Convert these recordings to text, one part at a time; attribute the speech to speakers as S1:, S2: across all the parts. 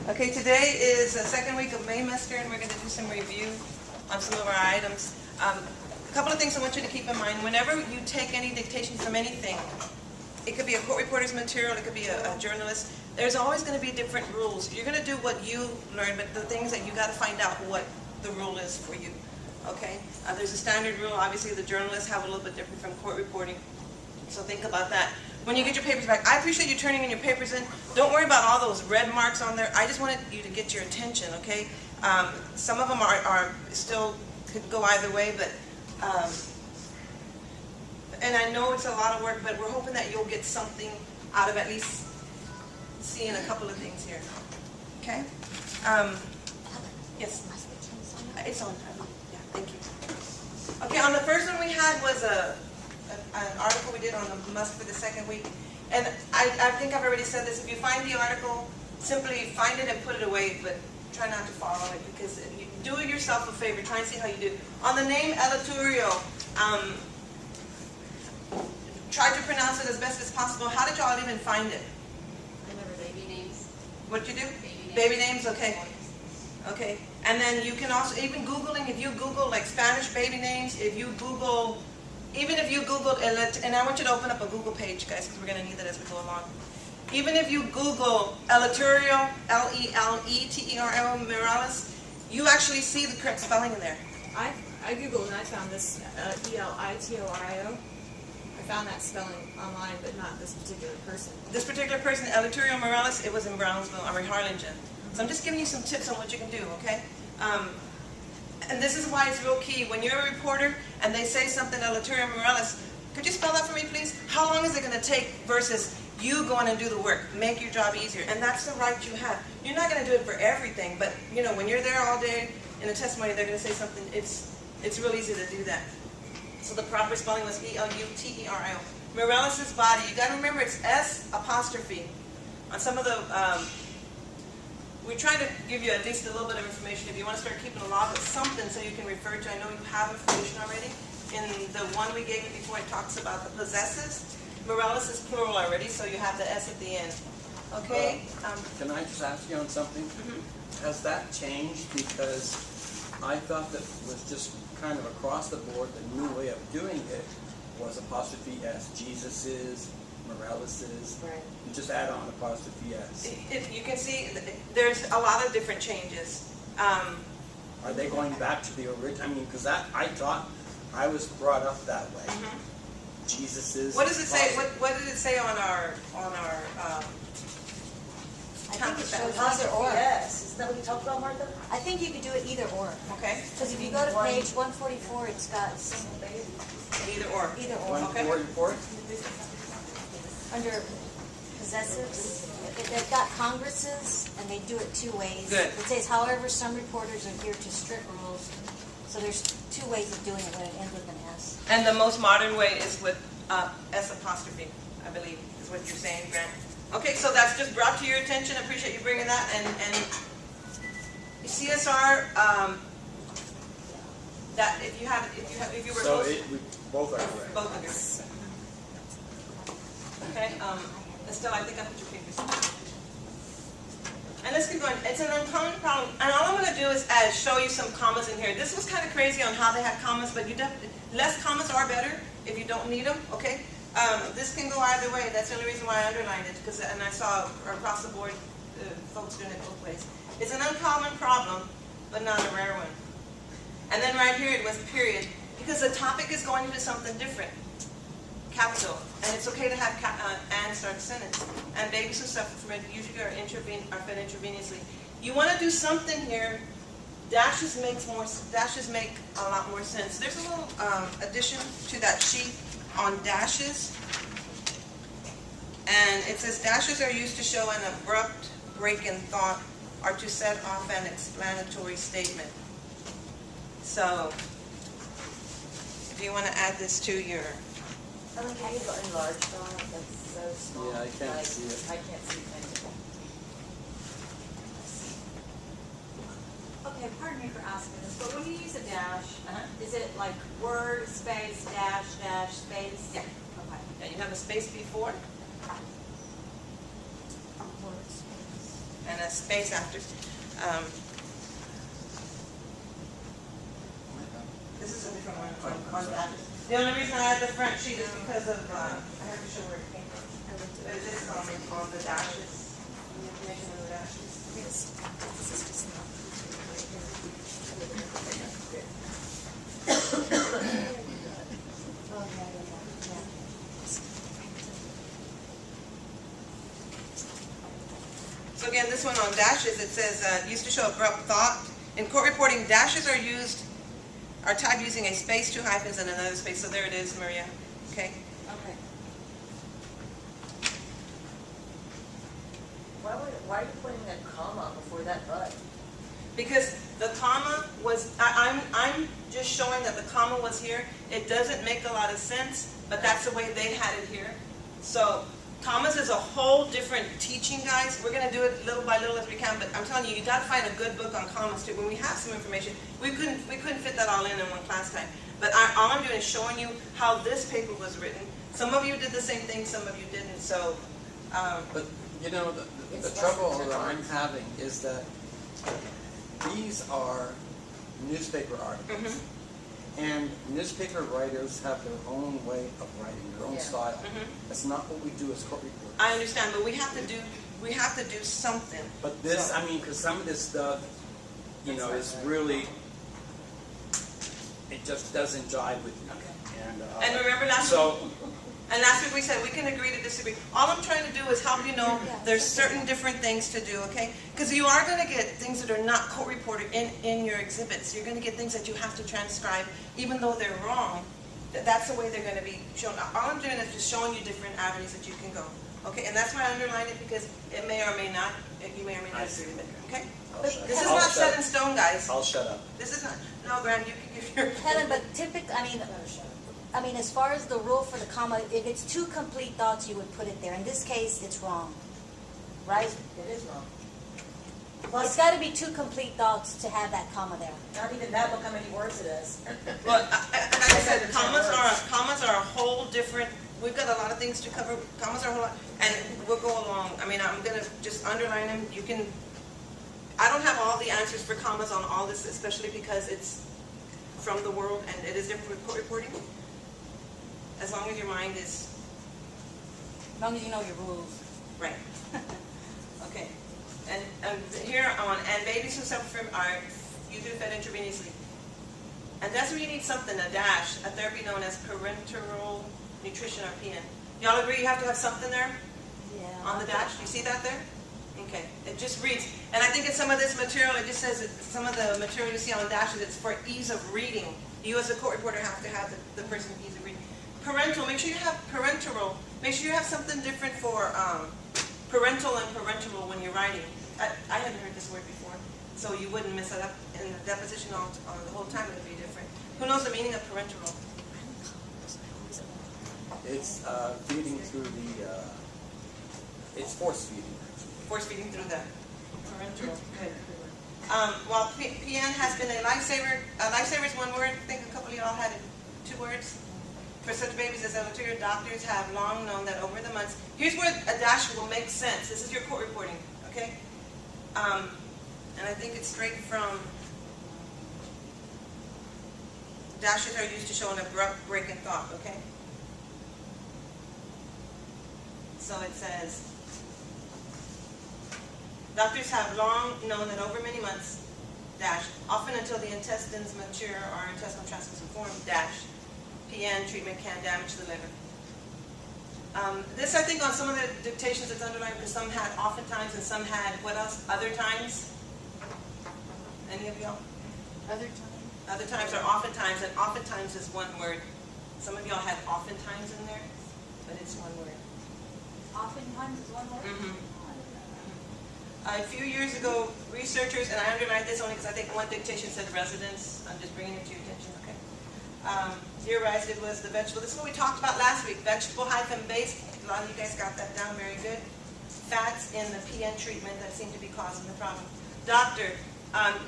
S1: Okay, today is the second week of May, Master, and we're going to do some review on some of our items. A couple of things I want you to keep in mind. Whenever you take any dictation from anything, it could be a court reporter's material, it could be a journalist, there's always going to be different rules. You're going to do what you learn, but the things that you got to find out what the rule is for you. Okay? There's a standard rule. Obviously, the journalists have a little bit different from court reporting. So think about that. When you get your papers back, I appreciate you turning in your papers in. Don't worry about all those red marks on there. I just wanted you to get your attention, okay? Some of them are still could go either way, but and I know it's a lot of work, but we're hoping that you'll get something out of at least seeing a couple of things here. Okay? Yes. It's on. Yeah, thank you. Okay, on the first one we had was an article we did on the must for the second week. And I think I've already said this. If you find the article, simply find it and put it away, but try not to follow it, because you do yourself a favor. Try and see how you do. On the name Eleuterio, try to pronounce it as best as possible. How did y'all even find it?
S2: Remember baby names.
S1: What you do?
S2: Baby
S1: names, okay. Okay. And then you can also, even Googling, if you Google like Spanish baby names, if you Google, even if you Google, and I want you to open up a Google page, guys, because we're going to need that as we go along. Even if you Google Eleuterio, L-E-L-E-T-E-R-O, Morales, you actually see the correct spelling in there.
S2: I Googled and I found this E-L-I-T-O-R-I-O. I found that spelling online, but not this particular person.
S1: This particular person, Eleuterio Morales, it was in Brownsville, Harlingen. So I'm just giving you some tips on what you can do, okay? And this is why it's real key. When you're a reporter and they say something, Eleuterio Morales, could you spell that for me, please? How long is it going to take versus you going and do the work? Make your job easier. And that's the right you have. You're not going to do it for everything, but you know, when you're there all day in a testimony, they're going to say something. It's real easy to do that. So the proper spelling was E-L-U-T-E-R-I-O. Morales' body, you got to remember it's S apostrophe. On some of the we try to give you at least a little bit of information if you want to start keeping a log of something so you can refer to. I know you have information already. In the one we gave you before, it talks about the possessives. Morales is plural already, so you have the S at the end. Okay?
S3: Can I just ask you on something?
S1: Mm-hmm.
S3: Has that changed? Because I thought that was just kind of across the board, the new way of doing it was apostrophe S. Jesus's, Morales's.
S2: Right.
S3: You just add on apostrophe S.
S1: You can see there's a lot of different changes.
S3: Are they going back to the original? I mean, because I thought I was brought up that way.
S1: Mm-hmm.
S3: Jesus's.
S1: What does it say? What did it say on our
S4: I think it shows either or.
S5: Yes, isn't that what you talked about, Martha?
S4: I think you could do it either or.
S1: Okay.
S4: Because if you go to page 144, it's got
S1: Either or.
S4: either or.
S1: Okay.
S3: 144?
S4: Under possessives, they've got congresses, and they do it two ways.
S1: Good.
S4: It says, however, some reporters adhere to strict rules. So there's two ways of doing it when it ends with an S.
S1: And the most modern way is with S apostrophe, I believe, is what you're saying, Grant. Okay, so that's just brought to your attention. I appreciate you bringing that. And CSR, that if you were
S3: So
S1: close,
S3: we both are correct.
S1: both of you. Okay, Estelle, I think I put your papers in. And let's keep going. It's an uncommon problem. And all I'm going to do is show you some commas in here. This was kind of crazy on how they had commas, but you definitely, less commas are better if you don't need them, okay? This can go either way. That's the only reason why I underlined it, and I saw across the board folks doing it both ways. It's an uncommon problem, but not a rare one. And then right here it was period, because the topic is going into something different. Capital, and it's okay to have and start a sentence. And babies who suffer from it usually are fed intravenously. You want to do something here. Dashes make a lot more sense. There's a little addition to that sheet on dashes, and it says dashes are used to show an abrupt break in thought or to set off an explanatory statement. So, do you want to add this to your?
S5: I don't know, you got enlarged on it, that's so small.
S3: Yeah, I can't see it.
S5: I can't see anything.
S6: Okay, pardon me for asking this, but when you use a dash, is it like word, space, dash, dash, space?
S1: Yeah.
S6: Okay.
S1: Yeah, you have a space before and a a space after. This is a different one on that. The only reason I had the front sheet is because of, I have to show where it came from. But it's just on the dashes, the information on the dashes. So again, this one on dashes, it says, used to show abrupt thought. In court reporting, dashes are typed using a space, two hyphens, and another space. So there it is, Maria. Okay.
S6: Okay.
S5: Why are you putting that comma before that but?
S1: Because the comma was, I'm just showing that the comma was here. It doesn't make a lot of sense, but that's the way they had it here. So commas is a whole different teaching, guys. We're going to do it little by little as we can, but I'm telling you, you got to find a good book on commas too. When we have some information, we couldn't fit that all in one class time. But all I'm doing is showing you how this paper was written. Some of you did the same thing, some of you didn't. So,
S3: But you know, the trouble that I'm having is that these are newspaper articles. And newspaper writers have their own way of writing, their own style. That's not what we do as court reporters.
S1: I understand, but we have to do something.
S3: But this, I mean, because some of this stuff, you know, is really, it just doesn't jive with me.
S1: And remember last week we said we can agree to disagree. All I'm trying to do is help you know there's certain different things to do, okay? Because you are going to get things that are not court reported in your exhibits. You're going to get things that you have to transcribe, even though they're wrong. That's the way they're going to be shown. All I'm doing is just showing you different avenues that you can go, okay? And that's why I underlined it, because it may or may not, you may or may not agree with it, okay? This is not set in stone, guys.
S3: I'll shut up.
S1: This is not. No, Graham, you can give your.
S4: Helen, but typically, I mean, as far as the rule for the comma, if it's two complete thoughts, you would put it there. In this case, it's wrong, right?
S5: It is wrong.
S4: It's got to be two complete thoughts to have that comma there.
S5: Not even that, look how many words it is.
S1: Well, like I said, commas are a whole different. We've got a lot of things to cover. Commas are a whole lot, and we'll go along. I mean, I'm gonna just underline them. You can. I don't have all the answers for commas on all this, especially because it's from the world and it is different for reporting. As long as your mind is
S4: As long as you know your rules.
S1: right. Okay. And here on, and babies who suffer from are usually fed intravenously. And that's where you need something, a dash, a therapy known as parenteral nutrition or PN. Y'all agree you have to have something there
S4: Yeah.
S1: on the dash? You see that there? Okay. It just reads. And I think in some of this material, it just says that some of the material you see on dashes, it's for ease of reading. You as a court reporter have to have the person ease of reading. Parental, make sure you have parenteral. Make sure you have something different for parental and parenteral when you're writing. I hadn't heard this word before, so you wouldn't mess it up in the deposition on the whole time. It would be different. Who knows the meaning of parenteral?
S3: It's feeding through the, it's force feeding.
S1: Force feeding through the parenteral. Good. Well, PN has been a lifesaver. Lifesaver is one word. I think a couple of y'all had it. 2 words. For such babies as elderly, doctors have long known that over the months. Here's where a dash will make sense. This is your court reporting, okay? And I think it's straight from. Dashes are used to show an abrupt break in thought, okay? So it says, doctors have long known that over many months, dash, often until the intestines mature or intestinal translucent form, dash, PN treatment can damage the liver. This, I think, on some of the dictations it's underlined because some had oftentimes and some had, what else? Other times? Any of y'all?
S4: Other time.
S1: Other times are oftentimes, and oftentimes is one word. Some of y'all had oftentimes in there, but it's one word.
S4: Oftentimes is one word?
S1: A few years ago, researchers, and I underlined this only because I think one dictation said residents. I'm just bringing it to your attention, okay? Theorized it was the vegetable. This is what we talked about last week. Vegetable hyphen base. A lot of you guys got that down very good. Fats in the PN treatment that seem to be causing the problem. Doctor.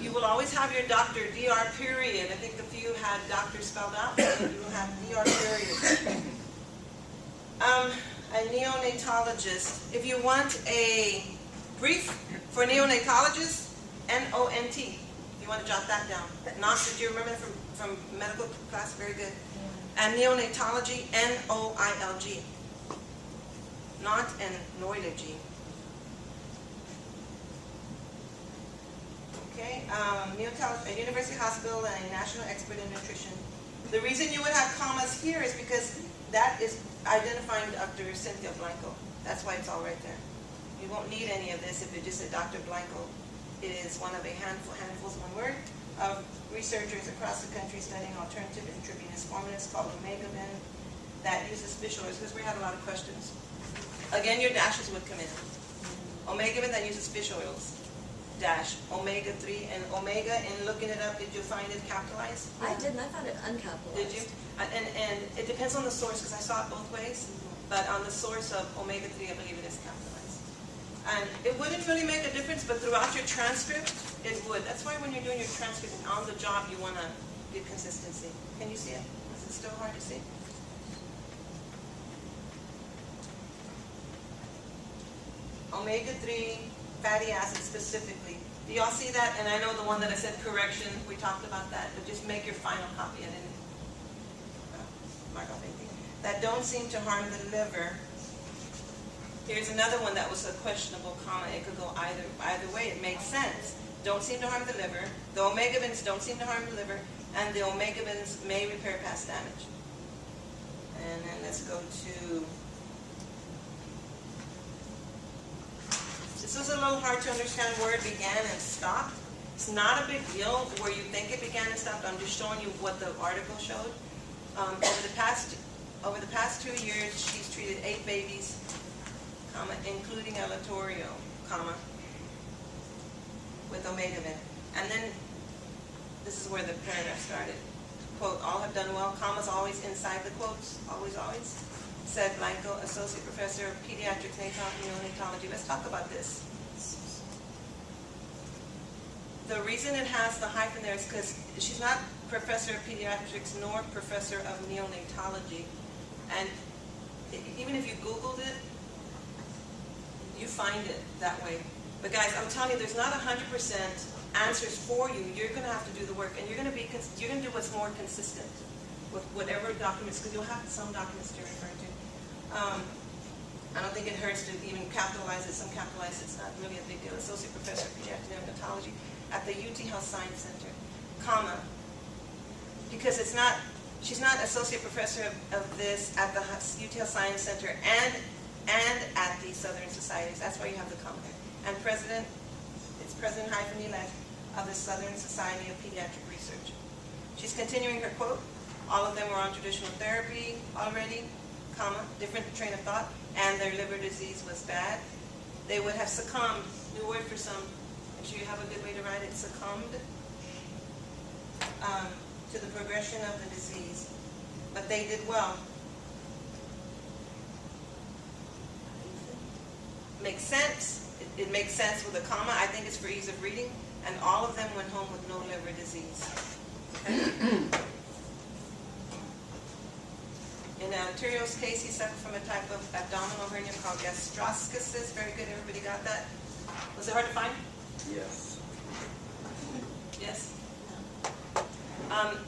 S1: You will always have your doctor, DR period. I think a few had doctor spelled out. You will have DR period. A neonatologist. If you want a brief for For neonatologists, N-O-N-T. You want to jot that down. Not, did you remember that from medical class? Very good. And neonatology, N-O-I-L-G. Not N-noidology. Okay, neonatology, a university hospital and a national expert in nutrition. The reason you would have commas here is because that is identifying Dr. Cynthia Blanco. That's why it's all right there. You won't need any of this if it just said Dr. Blanco is one of a handfuls, one word, of researchers across the country studying alternative intravenous formulas called omega-VIN that uses fish oils, because we had a lot of questions. Again, your dashes would come in. Omega-VIN that uses fish oils. Dash omega-3 and omega, and looking it up, did you find it capitalized?
S2: I didn't. I found it uncapitalized.
S1: Did you? And it depends on the source, because I saw it both ways, but on the source of omega-3, I believe it is capitalized. And it wouldn't really make a difference, but throughout your transcript, it would. That's why when you're doing your transcript and on the job, you want to get consistency. Can you see it? Is it still hard to see? Omega-3 fatty acids specifically. Do y'all see that? And I know the one that I said correction, we talked about that, but just make your final copy. I didn't mark off anything. That don't seem to harm the liver. Here's another one that was a questionable comma. It could go either way. It makes sense. Don't seem to harm the liver. The omega-VINs don't seem to harm the liver, and the omega-VINs may repair past damage. And then let's go to... This was a little hard to understand where it began and stopped. It's not a big deal where you think it began and stopped. I'm just showing you what the article showed. Over the past 2 years, she's treated 8 babies, comma, including a Latorio, comma, with omega-VIN. And then this is where the paragraph started. Quote, all have done well, commas always inside the quotes, always, always. Said Blanco, Associate Professor of Pediatric Neonatology. Let's talk about this. The reason it has the hyphen there is because she's not Professor of Pediatrics nor Professor of Neonatology. And even if you Googled it, you find it that way. But guys, I'm telling you, there's not 100% answers for you. You're going to have to do the work, and you're going to do what's more consistent with whatever documents, because you'll have some documents to refer to. I don't think it hurts to even capitalize it. Some capitalize it. It's not really a big deal. Associate Professor of Pediatric Neonatology at the UT Health Science Center, comma, because it's not. She's not Associate Professor of this at the UT Health Science Center and at the Southern Societies. That's why you have the comma there. And President, it's President-elect of the Southern Society of Pediatric Research. She's continuing her quote. All of them were on traditional therapy already, comma, different train of thought, and their liver disease was bad. They would have succumbed, new word for some, make sure you have a good way to write it, succumbed to the progression of the disease. But they did well. Makes sense. It makes sense with a comma. I think it's for ease of reading. And all of them went home with no liver disease. Okay? In Anterio's case, he suffered from a type of abdominal hernia called gastroschisis. Very good, everybody got that? Was it hard to find?
S3: Yes.
S1: Yes?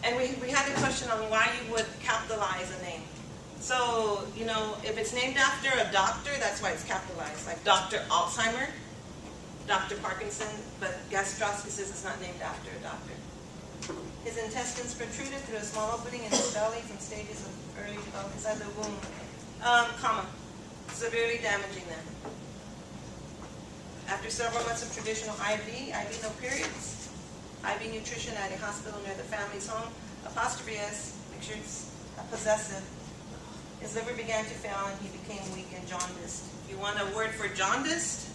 S1: And we had a question on why you would capitalize a name. So, you know, if it's named after a doctor, that's why it's capitalized. Like Dr. Alzheimer, Dr. Parkinson, but gastroschisis is not named after a doctor. His intestines protruded through a small opening in his belly from stages of early development inside the womb. Comma. Severely damaging them. After several months of traditional IV, no periods, IV nutrition at a hospital near the family's home, apostrophe S, make sure it's a possessive. His liver began to fail and he became weak and jaundiced. You want a word for jaundiced?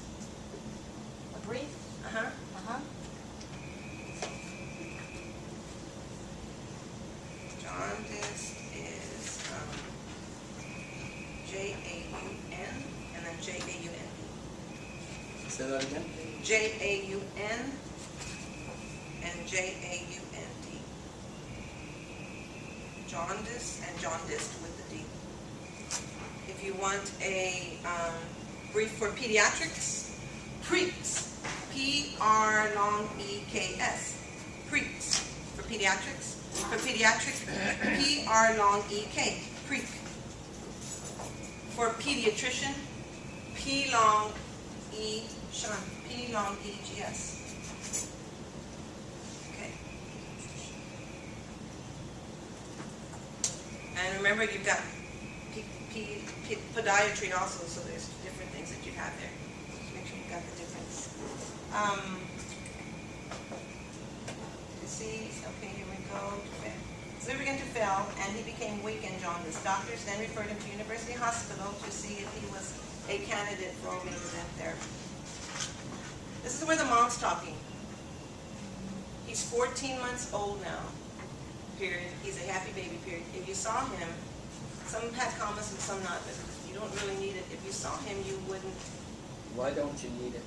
S4: A brief?
S1: Uh-huh.
S4: Uh-huh.
S1: Jaundiced is J-A-U-N and then J-A-U-N-D.
S3: Say that again?
S1: J-A-U-N and J-A-U-N-D. Jaundice and jaundiced with the D. If you want a brief for pediatrics, PREEPS, P-R long E-K-S. Preeks for pediatrics. For pediatric, P-R long E-K. Preek. For pediatrician, P long E-Shan. P long E-G-S. Okay. And remember, you've got podiatry also, so there's different things that you have there. Just make sure you've got the difference. You see, okay, here we go. So we began to fail, and he became weak and jaundiced. Doctors then referred him to University Hospital to see if he was a candidate for omega-3 therapy. This is where the mom's talking. He's 14 months old now, period. He's a happy baby, period. If you saw him, some had commas and some not, but you don't really need it. If you saw him, you wouldn't.
S3: Why don't you need it?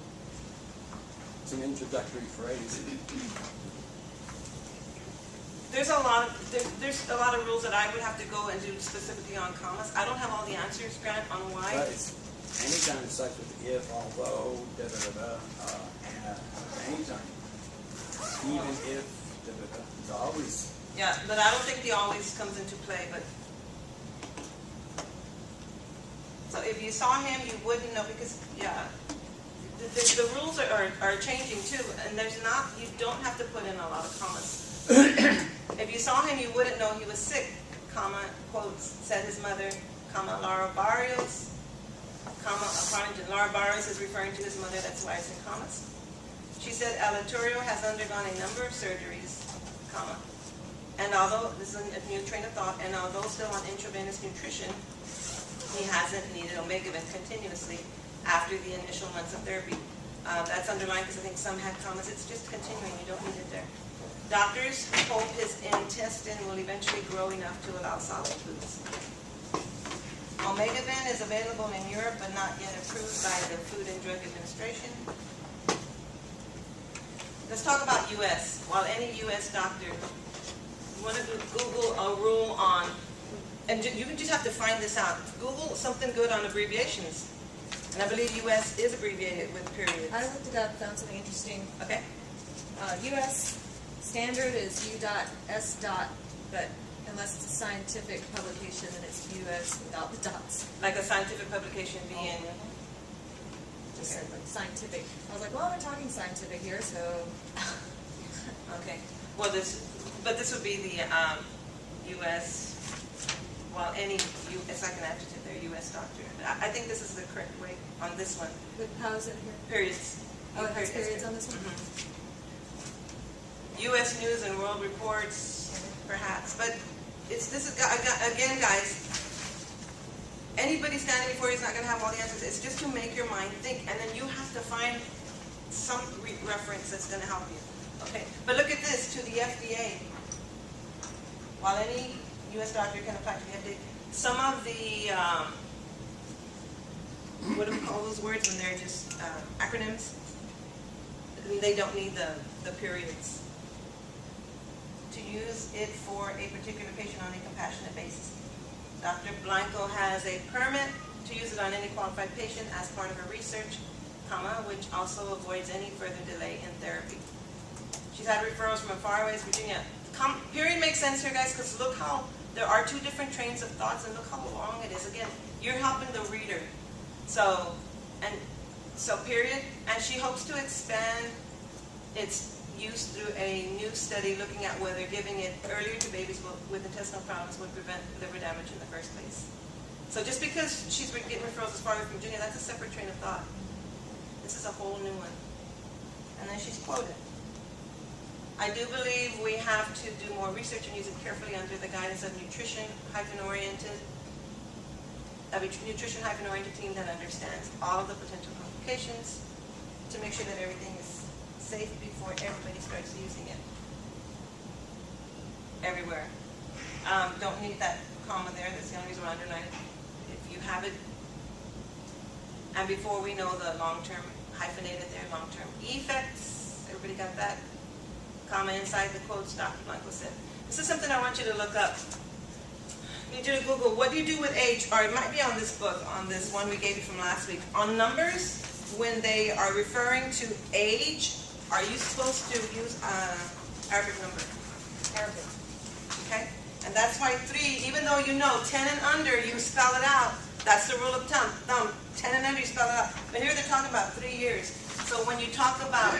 S3: It's an introductory phrase.
S1: There's a lot of rules that I would have to go and do specifically on commas. I don't have all the answers, Grant, on why.
S3: But it's anytime it starts with if, although, anytime. Even if, it's always.
S1: Yeah, but I don't think the always comes into play, but. So if you saw him, you wouldn't know because, yeah, the rules are changing too, and you don't have to put in a lot of commas. If you saw him, you wouldn't know he was sick, comma, quotes, said his mother, comma, Laura Barrios, comma, Laura Barrios is referring to his mother, that's why it's in commas. She said Alaturio has undergone a number of surgeries, comma, and although, this is a new train of thought, and although still on intravenous nutrition, he hasn't needed omega-3 continuously after the initial months of therapy. That's underlined because I think some had commas. It's just continuing. You don't need it there. Doctors hope his intestine will eventually grow enough to allow solid foods. Omega-3 is available in Europe but not yet approved by the Food and Drug Administration. Let's talk about U.S. While any U.S. doctor, you want to Google a rule on, and you just have to find this out. Google something good on abbreviations. And I believe U.S. is abbreviated with periods.
S2: I looked it up, found something interesting.
S1: Okay.
S2: U.S. standard is U.S. but unless it's a scientific publication, then it's U.S. without the dots.
S1: Like a scientific publication being.
S2: Just said like scientific. I was like, well, we're talking scientific here, so.
S1: Okay. Well, this would be the U.S. Well, it's like an adjective there, U.S. doctor. I think this is the correct way on this one.
S2: But how is it here?
S1: Periods.
S2: Oh, it has periods on this one?
S1: Mm-hmm. U.S. News and World Reports, perhaps. But again, guys, anybody standing before you is not going to have all the answers. It's just to make your mind think, and then you have to find some reference that's going to help you. Okay, but look at this, to the FDA. While any U.S. doctor can apply to the FDA, some of the, what do we call those words when they're just acronyms? They don't need the periods. To use it for a particular patient on a compassionate basis. Dr. Blanco has a permit to use it on any qualified patient as part of her research, comma, which also avoids any further delay in therapy. She's had referrals from as far away as Virginia. Period makes sense here, guys, because look how there are two different trains of thoughts, and look how long it is. Again, you're helping the reader. So period, and she hopes to expand its use through a new study looking at whether giving it earlier to babies with intestinal problems would prevent liver damage in the first place. So just because she's getting referrals as far as Virginia, that's a separate train of thought. This is a whole new one. And then she's quoted. I do believe we have to do more research and use it carefully under the guidance of a nutrition-oriented team that understands all of the potential complications to make sure that everything is safe before everybody starts using it. Everywhere. Don't need that comma there. That's the only reason I underline it. If you have it, and before we know the long-term hyphenated there, long-term effects. Everybody got that? Comma inside the quotes Dr. Blanco said. This is something I want you to look up. I need you to Google, what do you do with age? Or it might be on this book, on this one we gave you from last week. On numbers, when they are referring to age, are you supposed to use Arabic number?
S4: Arabic.
S1: Okay? And that's why 3, even though you know 10 and under, you spell it out. That's the rule of thumb. 10 and under, you spell it out. But here they're talking about 3 years. So when you talk about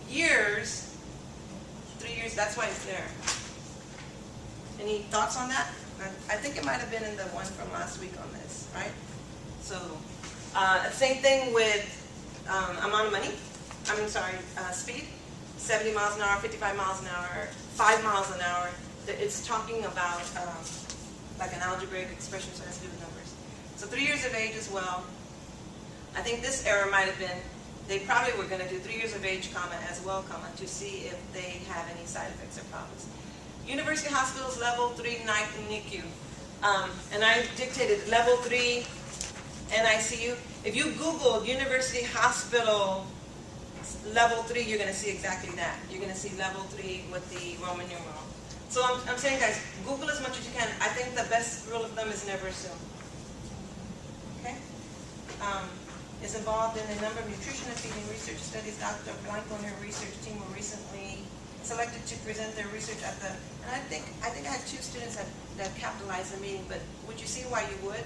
S1: years, 3 years, that's why it's there. Any thoughts on that? I think it might have been in the one from last week on this, right? So, same thing with amount of money. Speed. 70 miles an hour, 55 miles an hour, 5 miles an hour. It's talking about like an algebraic expression, so it has to do with numbers. So 3 years of age as well. I think this error might have been, they probably were going to do 3 years of age, comma, as well, comma, to see if they have any side effects or problems. University hospitals, level 3, night and NICU. And I dictated level 3 NICU. If you Google university hospital level 3, you're going to see exactly that. You're going to see level 3 with the Roman numeral. So I'm saying, guys, Google as much as you can. I think the best rule of thumb is never assume. Okay? Is involved in a number of nutrition and feeding research studies. Dr. Blanco and her research team were recently selected to present their research at the, and I think I had 2 students that capitalized the meeting, but would you see why you would?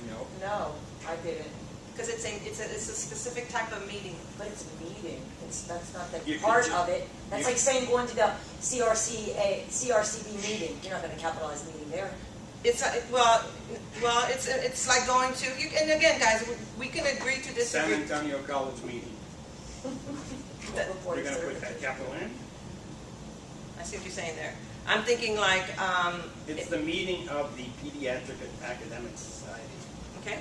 S3: No.
S5: No, I didn't.
S1: Because it's a specific type of meeting.
S5: But it's a meeting. That's not
S3: You
S5: the
S3: could
S5: part
S3: ju-
S5: of it. That's
S3: you-
S5: like saying going to the CRCB meeting. You're not going to capitalize meeting there.
S1: It's like going to, and again, guys, we can agree to
S7: San
S1: disagree.
S7: Antonio College meeting.
S5: Report
S7: You're gonna put
S5: certificate.
S7: that capital in?
S1: I see what you're saying there. I'm thinking like,
S7: It's the meeting of the Pediatric Academic Society.
S1: okay,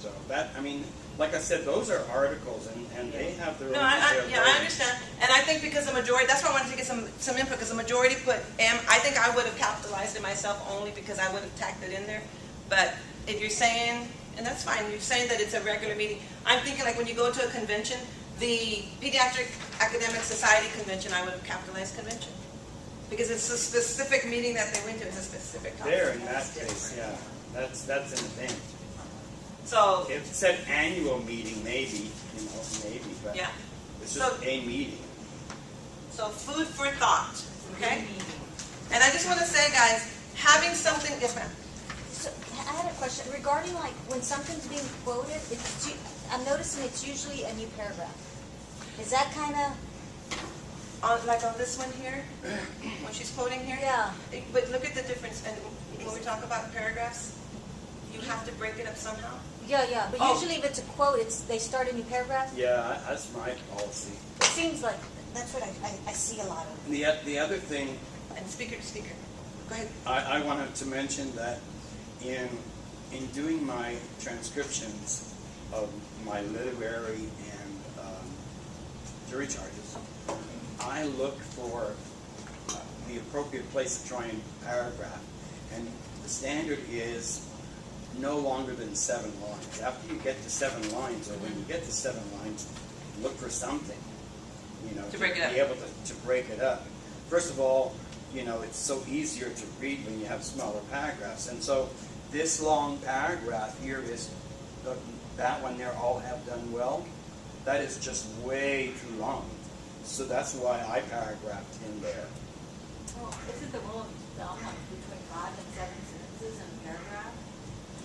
S7: So that, I mean, like I said, those are articles and they have their own.
S1: no, I understand, and I think because the majority, that's why I wanted to get some input, because the majority put M. I think I would have capitalized it myself only because I would have tacked it in there. But if you're saying, and that's fine, you're saying that it's a regular meeting. I'm thinking like when you go to a convention, the Pediatric Academic Society convention, I would have capitalized convention. Because it's a specific meeting that they went to, it's a specific topic.
S7: There, in that case, yeah, that's an event.
S1: So,
S7: If it said annual meeting, maybe, but
S1: yeah,
S7: it's just a meeting.
S1: so food for thought, okay? And I just want to say, guys, having something, yes ma'am.
S4: So I had a question regarding like when something's being quoted. I'm noticing it's usually a new paragraph. Is that kind of
S1: Like on this one here, when she's quoting here?
S4: yeah?
S1: But look at the difference, and when we talk about paragraphs, you have to break it up somehow.
S4: Yeah. But
S1: Oh.
S4: usually if it's a quote, they start a new paragraph.
S3: Yeah, that's my policy.
S4: It seems like that's what I see a lot of.
S3: And the other thing
S1: And speaker to speaker. Go ahead.
S3: I wanted to mention that in doing my transcriptions of my literary and jury charges, I look for the appropriate place to try and paragraph, and the standard is no longer than 7 lines. After you get to 7 lines, or when you get to 7 lines, look for something,
S1: To break it up.
S3: be able to break it up. First of all, it's so easier to read when you have smaller paragraphs. And so this long paragraph here is, that one there, all have done well. That is just way too long. So that's why I paragraphed in there.
S6: Well, isn't the rule of thumb like between 5 and 7 sentences in a paragraph?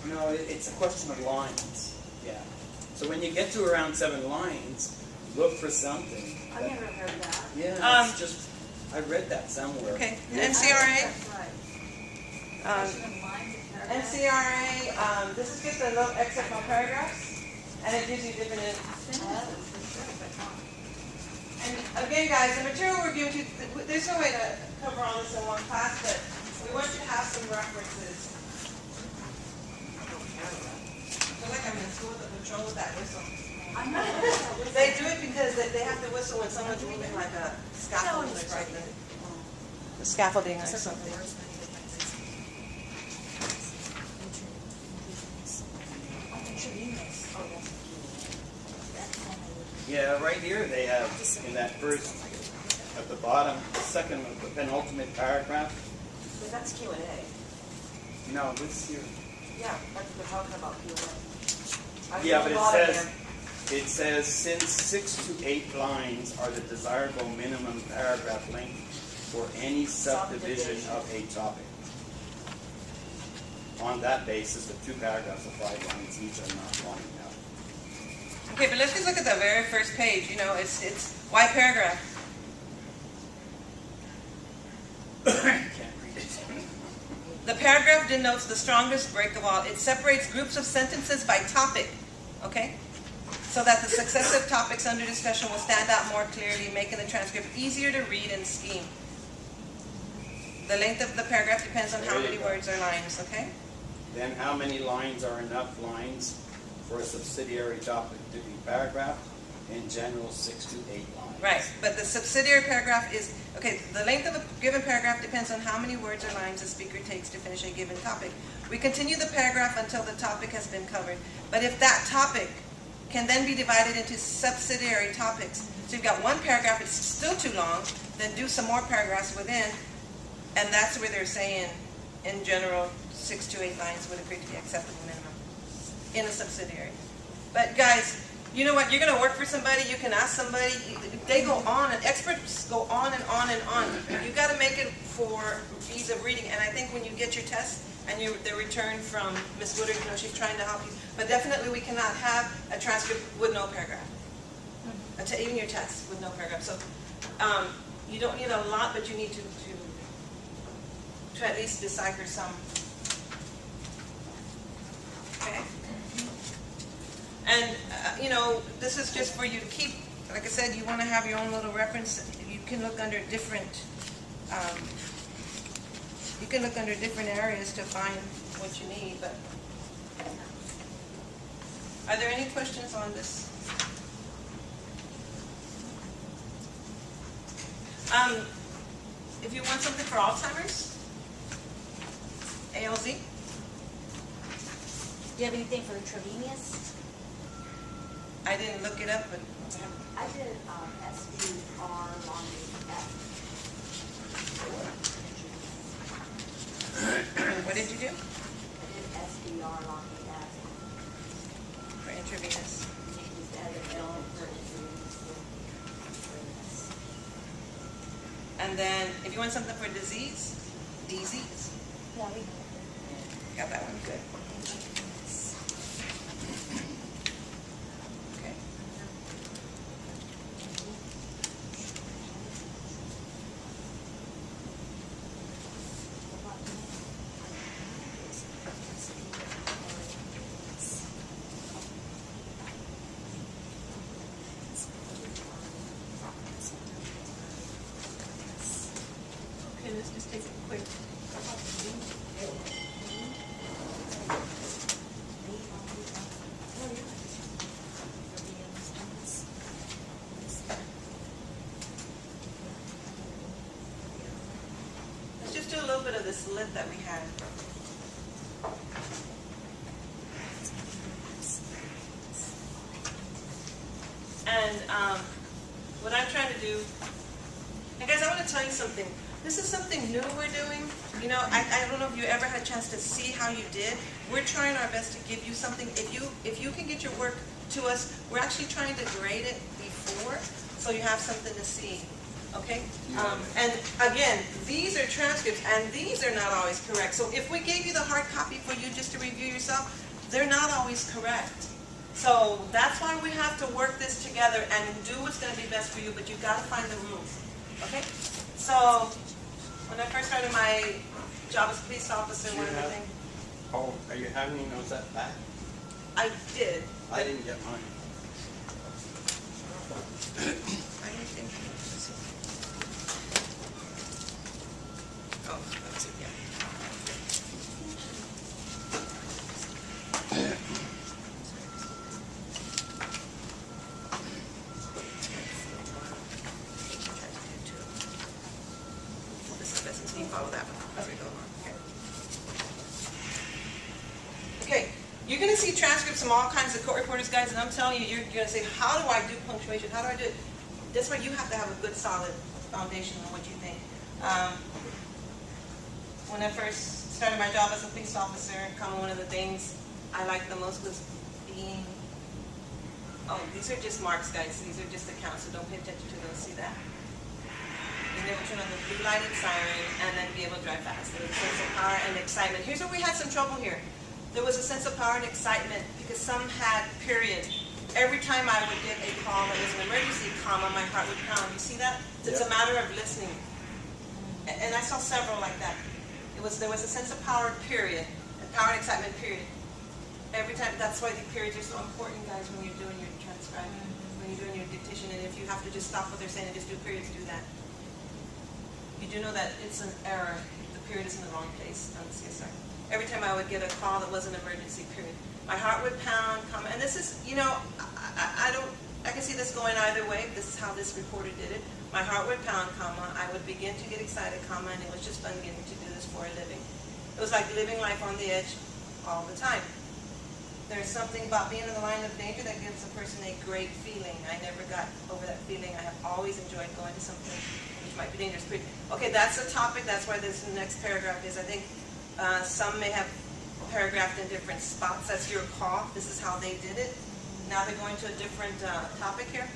S3: No, it's a question of lines. Yeah. So when you get to around 7 lines, look for something.
S6: I've never heard that.
S3: Yeah, it's just, I read that somewhere.
S1: Okay,
S6: I
S1: NCRA.
S6: think that's right. Question of lines in paragraphs.
S1: NCRA, this is just a little excerpt from paragraphs, and it gives you different.
S6: Sentences, for sure, but not.
S1: And again, guys, the material we're giving you, there's no way to cover all this in one class, but we want you to have some references. I feel like I'm in school with the patrol with that whistle.
S6: I'm not.
S1: They do it because they have to whistle when someone's moving like a scaffolding or something. The scaffolding or something.
S3: Yeah, right here they have, in that first, at the bottom, second, the penultimate paragraph.
S5: But that's Q&A.
S3: No, this here.
S5: Yeah, that's what we're talking about, Q&A.
S3: Yeah, but it says,
S7: It says, since 6 to 8 lines are the desirable minimum paragraph length for any subdivision of a topic. On that basis, the 2 paragraphs of 5 lines each are not long enough.
S1: Okay, but let's just look at the very first page. You know, it's why paragraph?
S7: Can't read it.
S1: The paragraph denotes the strongest break of all. It separates groups of sentences by topic, okay? So that the successive topics under discussion will stand out more clearly, making the transcript easier to read and scheme. The length of the paragraph depends on how many words or lines, okay?
S7: Then how many lines are enough lines for a subsidiary topic to be paragraphed? In general, 6 to 8 lines.
S1: Right, but the subsidiary paragraph is, okay, the length of a given paragraph depends on how many words or lines the speaker takes to finish a given topic. We continue the paragraph until the topic has been covered. But if that topic can then be divided into subsidiary topics, so you've got one paragraph, it's still too long, then do some more paragraphs within, and that's where they're saying, in general, 6 to 8 lines would agree to be acceptable minimum in a subsidiary. But guys, you know what? You're going to work for somebody. You can ask somebody. They go on, and experts go on and on and on. You got to make it for ease of reading. And I think when you get your test and the return from Ms. Woodard, you know, she's trying to help you. But definitely, we cannot have a transcript with no paragraph. Even your test with no paragraph. So you don't need a lot, but you need to at least decipher some. Okay. And, you know, this is just for you to keep. Like I said, you want to have your own little reference. You can look under different, areas to find what you need. But are there any questions on this? If you want something for Alzheimer's, ALZ.
S4: Do you have anything for intravenous?
S1: I didn't look it up, but
S6: I did SDR longing F.
S1: what did you do
S6: I did SDR longing F.
S1: for intravenous?
S6: Instead of L for intravenous.
S1: And then, if you want something for disease, disease.
S4: Yeah, we
S1: Got that one, good. Okay. Okay, let's just take a quick. Let's just do a little bit of this lit that we had. And what I'm trying to do, and guys, I want to tell you something. This is something new we're doing. You know, I don't know if you ever had a chance to see how you did. We're trying our best to give you something. If you can get your work to us, we're actually trying to grade it before, so you have something to see. Okay? And again, these are transcripts, and these are not always correct. So if we gave you the hard copy for you just to review yourself, they're not always correct. So that's why we have to work this together and do what's going to be best for you, but you've got to find the rules. Okay? So when I first started my job as a police officer, one of the things
S7: Oh, are you having any notes at back?
S1: I did.
S7: I didn't get mine.
S1: I didn't think. Oh, that's it. Yeah. This is best, so you follow that one as we go along. Okay, you're going to see transcripts from all kinds of court reporters, guys, and I'm telling you, you're going to say, how do I do punctuation? How do I do it? That's why you have to have a good, solid foundation on what you think. When I first started my job as a police officer, kind of one of the things I liked the most was being Oh, these are just marks, guys. These are just the counts, so don't pay attention to those. See that? And then we turn on the blue lighted siren and then be able to drive fast. There was a sense of power and excitement. Here's where we had some trouble here. There was a sense of power and excitement because some had period. Every time I would get a call that was an emergency, comma, my heart would pound. You see that? It's a matter of listening. And I saw several like that. There was a sense of power, period. And power and excitement, period. Every time, that's why the periods are so important, guys, when you're doing your transcribing, when you're doing your dictation, and if you have to just stop what they're saying and just do periods, do that. You do know that it's an error. The period is in the wrong place on the CSR. Every time I would get a call that was an emergency, period. My heart would pound, comma, and this is, you know, I can see this going either way. This is how this reporter did it. My heart would pound, comma, I would begin to get excited, comma, and it was just fun getting to do this for a living. It was like living life on the edge all the time. There's something about being in the line of danger that gives a person a great feeling. I never got over that feeling. I have always enjoyed going to something which might be dangerous. Okay, that's the topic. That's why this next paragraph is. I think some may have paragraphed in different spots. That's your call. This is how they did it. Now they're going to a different topic here.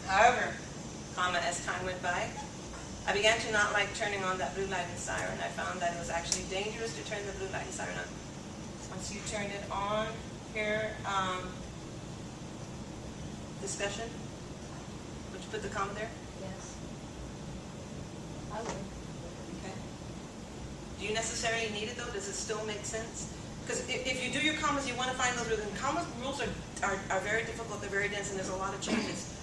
S1: However, comma, as time went by, I began to not like turning on that blue light and siren. I found that it was actually dangerous to turn the blue light and siren on. Once you turned it on, here, discussion. Would you put the comma there?
S4: Yes. I would.
S1: Okay. Do you necessarily need it though? Does it still make sense? Because if you do your commas, you want to find those rules. And comma rules are very difficult. They're very dense, and there's a lot of changes.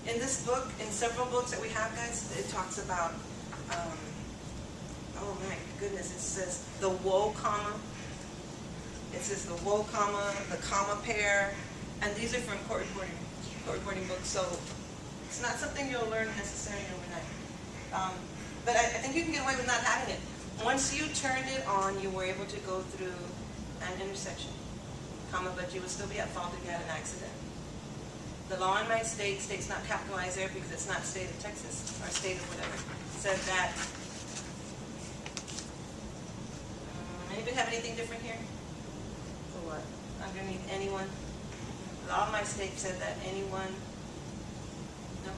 S1: In this book, in several books that we have, guys, it talks about, oh my goodness, it says the whoa comma. It says the whoa comma, the comma pair, and these are from court reporting books, so it's not something you'll learn necessarily overnight. But I think you can get away with not having it. Once you turned it on, you were able to go through an intersection, comma, but you would still be at fault if you had an accident. The law in my state, state's not capitalized there because it's not state of Texas, or state of whatever, said that. Anybody have anything different here?
S2: For what?
S1: Underneath anyone? The law in my state said that anyone, no?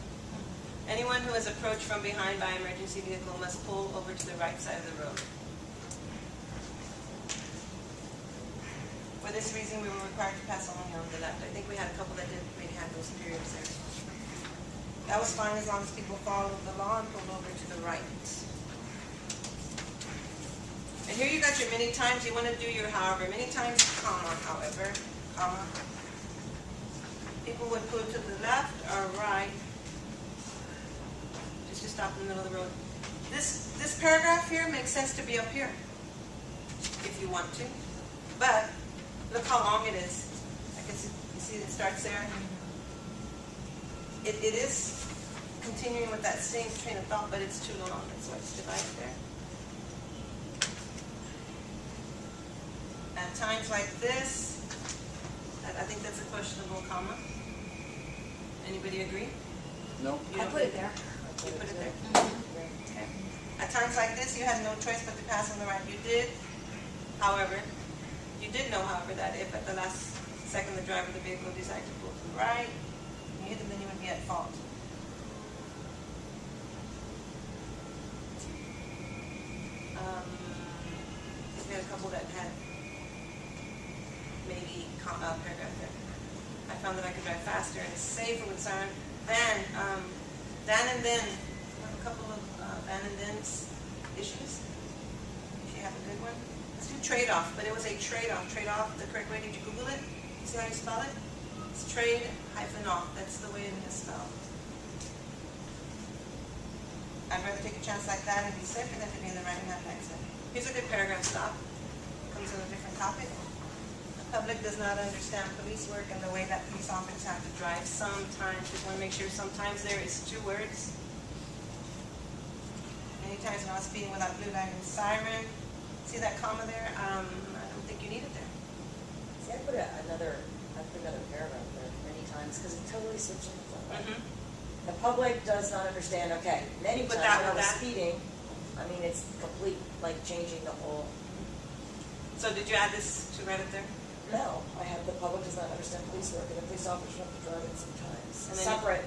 S1: Anyone who is approached from behind by an emergency vehicle must pull over to the right side of the road. For this reason, we were required to pass only on the left. I think we had a couple that did maybe have those periods there. That was fine as long as people followed the law and pulled over to the right. And here you got your many times. You want to do your however. Many times, comma, however, comma. People would pull to the left or right. Just to stop in the middle of the road. This paragraph here makes sense to be up here, if you want to. But look how long it is. I can see, you see it starts there. It is continuing with that same train of thought, but it's too long. That's why it's divided there. At times like this, I think that's a questionable comma. Anybody agree?
S3: No.
S1: You
S4: I
S1: don't
S4: put it
S1: think-
S4: there.
S1: You put it there. Okay. At times like this, you had no choice but to pass on the right. You did, however, you did know, however, that if at the last second the driver of the vehicle decided to pull to the right, you hit them, then you would be at fault. We had a couple that had maybe paragraph there. I found that I could drive faster and safer with siren than and then. I have a couple of than and then's issues. If you have a good one. Let's do trade-off, but it was a trade-off. Trade-off, the correct way. Did you Google it? See how you spell it? It's trade-off. That's the way it is spelled. I'd rather take a chance like that and be safer than to be in the right and have an accident. Here's a good paragraph stop. Comes in a different topic. The public does not understand police work and the way that police officers have to drive sometimes. Just want to make sure sometimes there is two words. Many times when I was speeding without blue light and siren. See that comma there? I don't think you need it there.
S5: See, I put another paragraph there many times because it totally switches the flow. The public does not understand, okay, many
S1: Put
S5: times
S1: that
S5: when I
S1: with
S5: was
S1: that.
S5: speeding, I mean, it's complete, like changing the whole.
S1: So did you add this to right up there?
S5: now. I have the public does not understand police work, and the police officers have to drive it sometimes.
S1: And then
S5: Separate,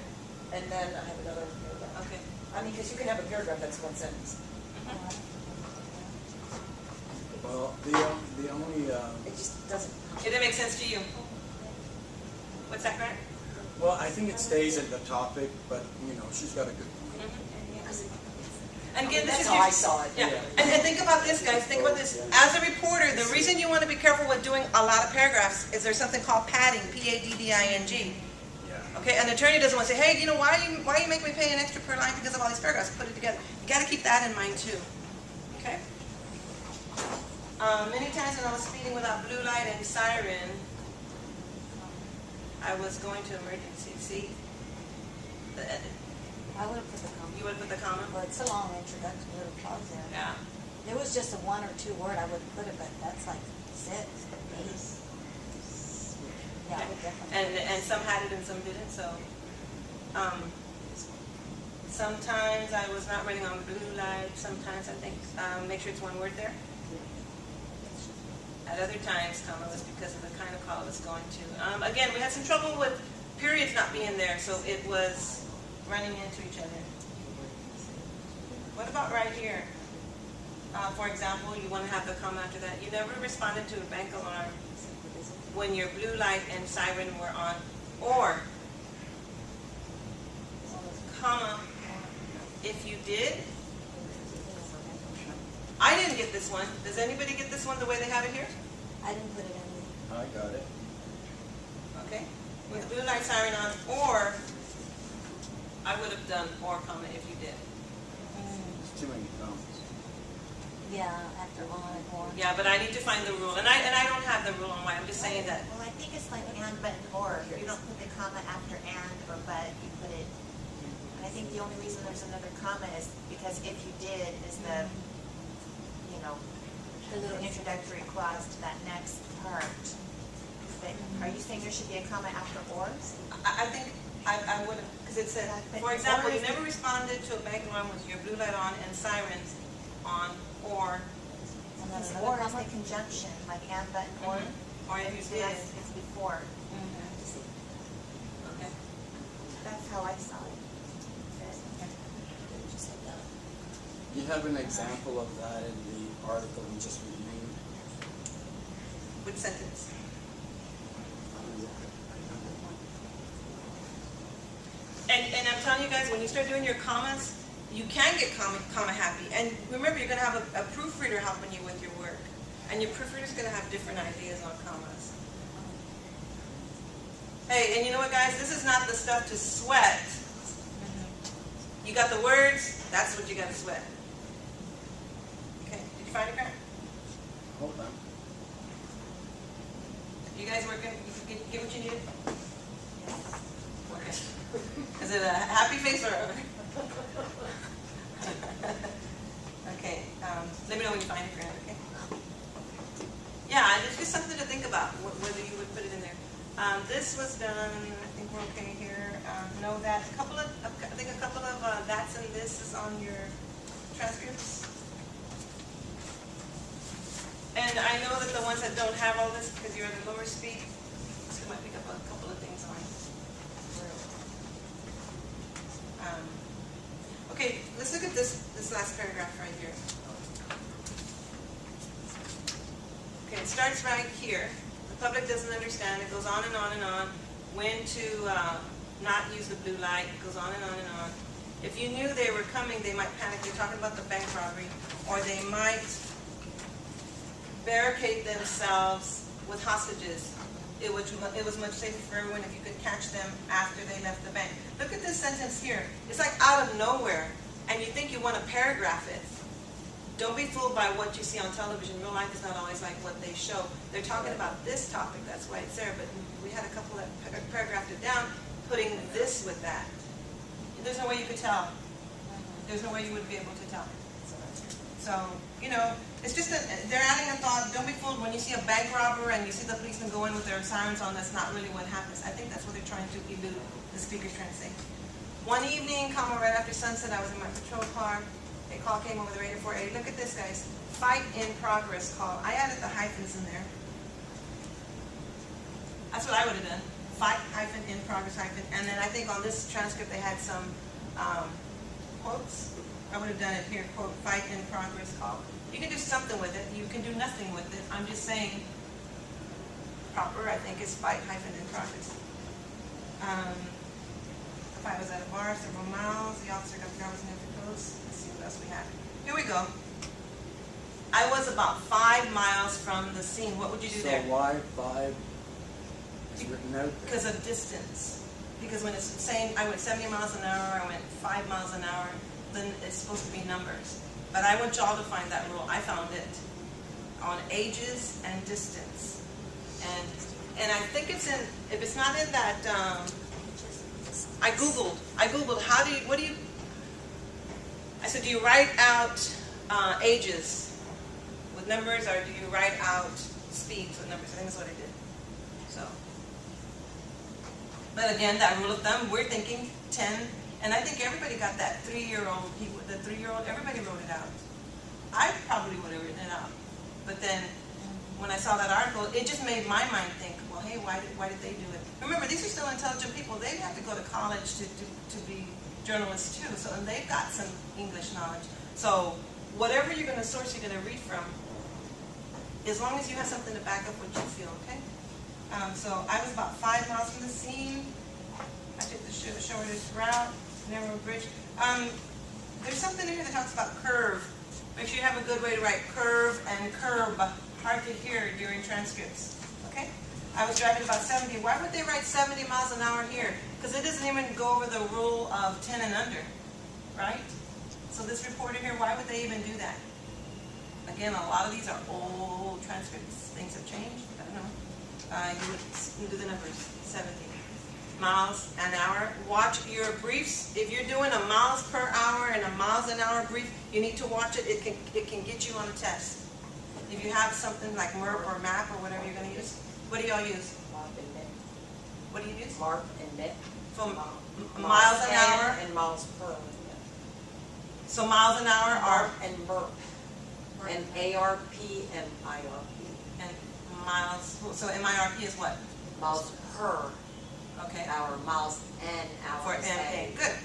S5: and then I have another paragraph.
S1: Okay.
S5: I mean, because you can have a paragraph that's one sentence.
S3: Well, the only,
S5: It just doesn't.
S1: It didn't make sense to you? What's that, Grant?
S3: well, I think it stays at the topic, but, she's got a good point.
S1: And again, this
S5: That's
S1: is
S5: how
S1: your-
S5: I saw it.
S1: Yeah, and think about this, guys, think about this. As a reporter, the reason you want to be careful with doing a lot of paragraphs is there's something called padding, P-A-D-D-I-N-G.
S3: Yeah.
S1: Okay, an attorney doesn't want to say, hey, why you make me pay an extra per line because of all these paragraphs? Put it together. You got to keep that in mind too. Okay. Many times when I was speeding without blue light and siren, I was going to emergency. See,
S4: I would have put the comma.
S1: you would put the comma.
S4: Well, it's a long introductory little clause there.
S1: Yeah.
S4: If it was just a one or two word, I would have put it, but that's like 6, 8. Yeah, I would definitely.
S1: And some had it and some didn't. So sometimes I was not running on blue light. Sometimes I think make sure it's one word there. At other times, comma was because of the kind of call it was going to. Again, we had some trouble with periods not being there, so it was running into each other. What about right here? For example, you want to have the comma after that. You never responded to a bank alarm when your blue light and siren were on, or, comma, if you did. I didn't get this one. Does anybody get this one the way they have it here?
S4: I didn't put it in.
S3: I got it.
S1: Okay. With the blue light siren on, or, I would have done or, comma, if you did.
S3: It's too many commas.
S4: Yeah, after on and or.
S1: Yeah, but I need to find the rule, and I don't have the rule on why. I'm just saying that.
S8: Well, I think it's like and, but, and, or. You don't put the comma after and or but, you put it, and I think the only reason there's another comma is because if you did is the, the little introductory clause to that next part. But are you saying there should be a comma after or?
S1: I think I would have, because it said, for example, you never responded to a bank alarm with your blue light on and sirens on, or,
S4: And then
S8: Or
S4: another
S8: is the
S4: comma.
S8: conjunction, like and, but, and, or.
S1: or if you
S8: So
S1: did.
S8: that's, it's before.
S1: Okay.
S8: That's how I saw it.
S3: You have an example of that in the article we just reviewed.
S1: Which sentence? And I'm telling you guys, when you start doing your commas, you can get comma happy. And remember, you're going to have a proofreader helping you with your work. And your proofreader's going to have different ideas on commas. Hey, and you know what, guys? This is not the stuff to sweat. You got the words, that's what you got to sweat. Okay, did you find it, Grant?
S3: Hold on.
S1: You guys working? You get what you needed? Okay. Is it a happy face or a... Okay, let me know when you find it, Grant, okay? Yeah, it's just something to think about, whether you would put it in there. This was done, I think we're okay here. Know that, I think a couple of that's and this is on your transcripts. And I know that the ones that don't have all this, because you're at the lower speed, so you might pick up a couple of things on. Okay, let's look at this last paragraph right here. Okay, it starts right here. The public doesn't understand. It goes on and on and on. When to not use the blue light. It goes on and on and on. If you knew they were coming, they might panic. They're talking about the bank robbery. Or they might barricade themselves with hostages. It was much safer for everyone if you could catch them after they left the bank. Look at this sentence here. It's like out of nowhere, and you think you want to paragraph it. Don't be fooled by what you see on television. Real life is not always like what they show. They're talking about this topic, that's why it's there, but we had a couple that paragraphed it down, putting this with that. There's no way you could tell. There's no way you would be able to tell. So, it's just they're adding a thought. Don't be fooled when you see a bank robber and you see the policemen go in with their sirens on. That's not really what happens. I think that's what they're trying to elude. The speaker's trying to say. One evening, right after sunset, I was in my patrol car. A call came over the radio for, hey, look at this, guys. Fight in progress call. I added the hyphens in there. That's what I would have done. Fight hyphen, in progress hyphen, and then I think on this transcript they had some quotes. I would have done it here, quote, fight in progress. You can do something with it. You can do nothing with it. I'm just saying proper, I think, is fight hyphen in progress. If I was at a bar several miles, the officer got the driver's name for close. Let's see what else we have. Here we go. I was about 5 miles from the scene. What would you do
S3: So
S1: there?
S3: why 5 is written out there?
S1: Because of distance. Because when it's saying I went 70 miles an hour, I went 5 miles an hour, then it's supposed to be numbers. But I want y'all to find that rule. I found it on ages and distance. And I think it's in, if it's not in that, I Googled I said, do you write out ages with numbers, or do you write out speeds with numbers? I think that's what I did. So, but again, that rule of thumb, we're thinking 10, and I think everybody got that 3-year-old, the 3-year-old, everybody wrote it out. I probably would have written it out. But then, when I saw that article, it just made my mind think, well, hey, why did they do it? Remember, these are still intelligent people. They have to go to college to be journalists too, so, and they've got some English knowledge. So, whatever you're going to source, you're going to read from, as long as you have something to back up what you feel, okay? So, I was about 5 miles from the scene. I took the shortest route, narrow bridge. There's something in here that talks about curve. Make sure you have a good way to write curve and curb. Hard to hear during transcripts, okay? I was driving about 70. Why would they write 70 miles an hour here? Because it doesn't even go over the rule of 10 and under, right? So this reporter here, why would they even do that? Again, a lot of these are old transcripts. Things have changed. I don't know. You do the numbers, 70 miles an hour. Watch your briefs. If you're doing a miles per hour and a miles an hour brief, you need to watch it. It can get you on a test. If you have something like MERP or MAP or whatever you're going to use, what do y'all use?
S5: Mark and Mick.
S1: What do you use?
S5: Mark and Mick.
S1: From miles an hour.
S5: And miles per.
S1: So miles an hour are
S5: Mark and MERP. And ARP and IRP.
S1: and miles. So MIRP is what?
S5: Miles per
S1: Okay.
S5: hour, miles an hour.
S1: For MA. Good.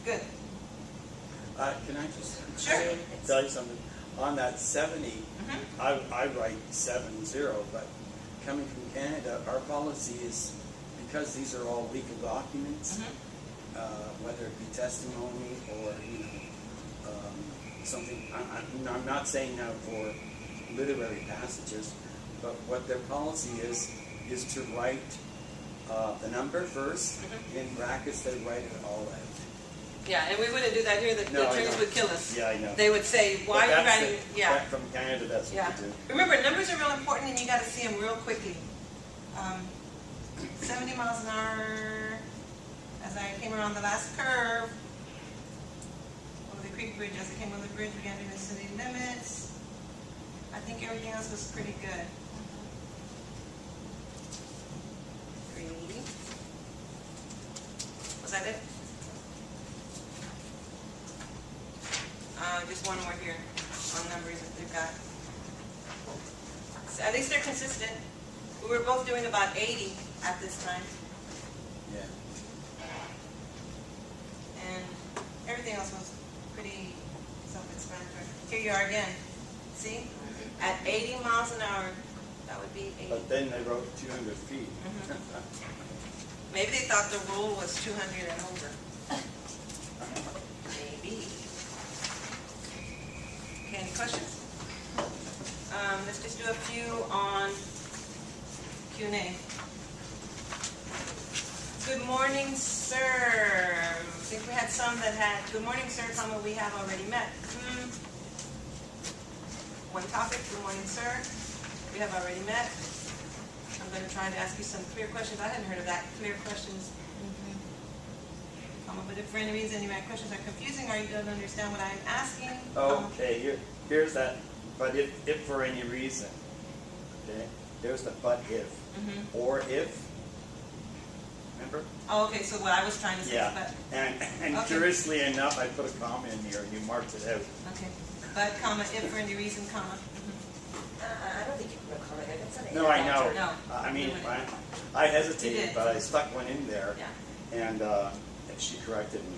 S1: Good.
S7: Can I just
S1: Sure.
S7: tell you something? On that 70,
S1: Mhm.
S7: I write 70, but coming from Canada, our policy is, because these are all legal documents, whether it be testimony or, something, I'm not saying now for literary passages, but what their policy is to write the number first, in brackets they write it all out.
S1: Yeah, and we wouldn't do that here. The
S7: No, I
S1: attorneys
S7: know.
S1: would kill us.
S7: Yeah, I know.
S1: They would say, why
S7: But
S1: are you
S7: that's
S1: writing?
S7: it.
S1: Yeah.
S7: From Canada, that's
S1: Yeah.
S7: what we do.
S1: Remember, numbers are real important, and you got to see them real quickly. 70 miles an hour. As I came around the last curve over the creek bridge, as I came over the bridge, began to the city limits. I think everything else was pretty good. 3. Was that it? Just one more here on numbers that they've got. So at least they're consistent. We were both doing about 80 at this time.
S3: Yeah.
S1: And everything else was pretty self-explanatory. Here you are again. See? At 80 miles an hour, that would be 80.
S7: But then they wrote 200 feet.
S1: Maybe they thought the rule was 200 and over. Maybe. Okay, any questions? Let's just do a few on Q&A. Good morning, sir. I think we had some that had, good morning, sir, comma, we have already met. One topic, good morning, sir. We have already met. I'm going to try to ask you some clear questions. I hadn't heard of that, clear questions. But if for any reason my questions are confusing or you don't understand what I'm asking.
S7: Okay, here's that. But if for any reason, okay, there's the but if, or if. Remember?
S1: Oh, okay, so what I was trying to say is
S7: Yeah.
S1: but.
S7: And
S1: Okay.
S7: curiously enough, I put a comma in here, and you marked it out.
S1: Okay. But, comma, if for any reason, comma.
S5: I don't think you can put a comment.
S7: No, I know.
S2: No.
S7: I mean,
S2: You
S7: I
S2: You
S7: hesitated,
S2: did.
S7: but I stuck one in there,
S2: Yeah.
S7: and she corrected me.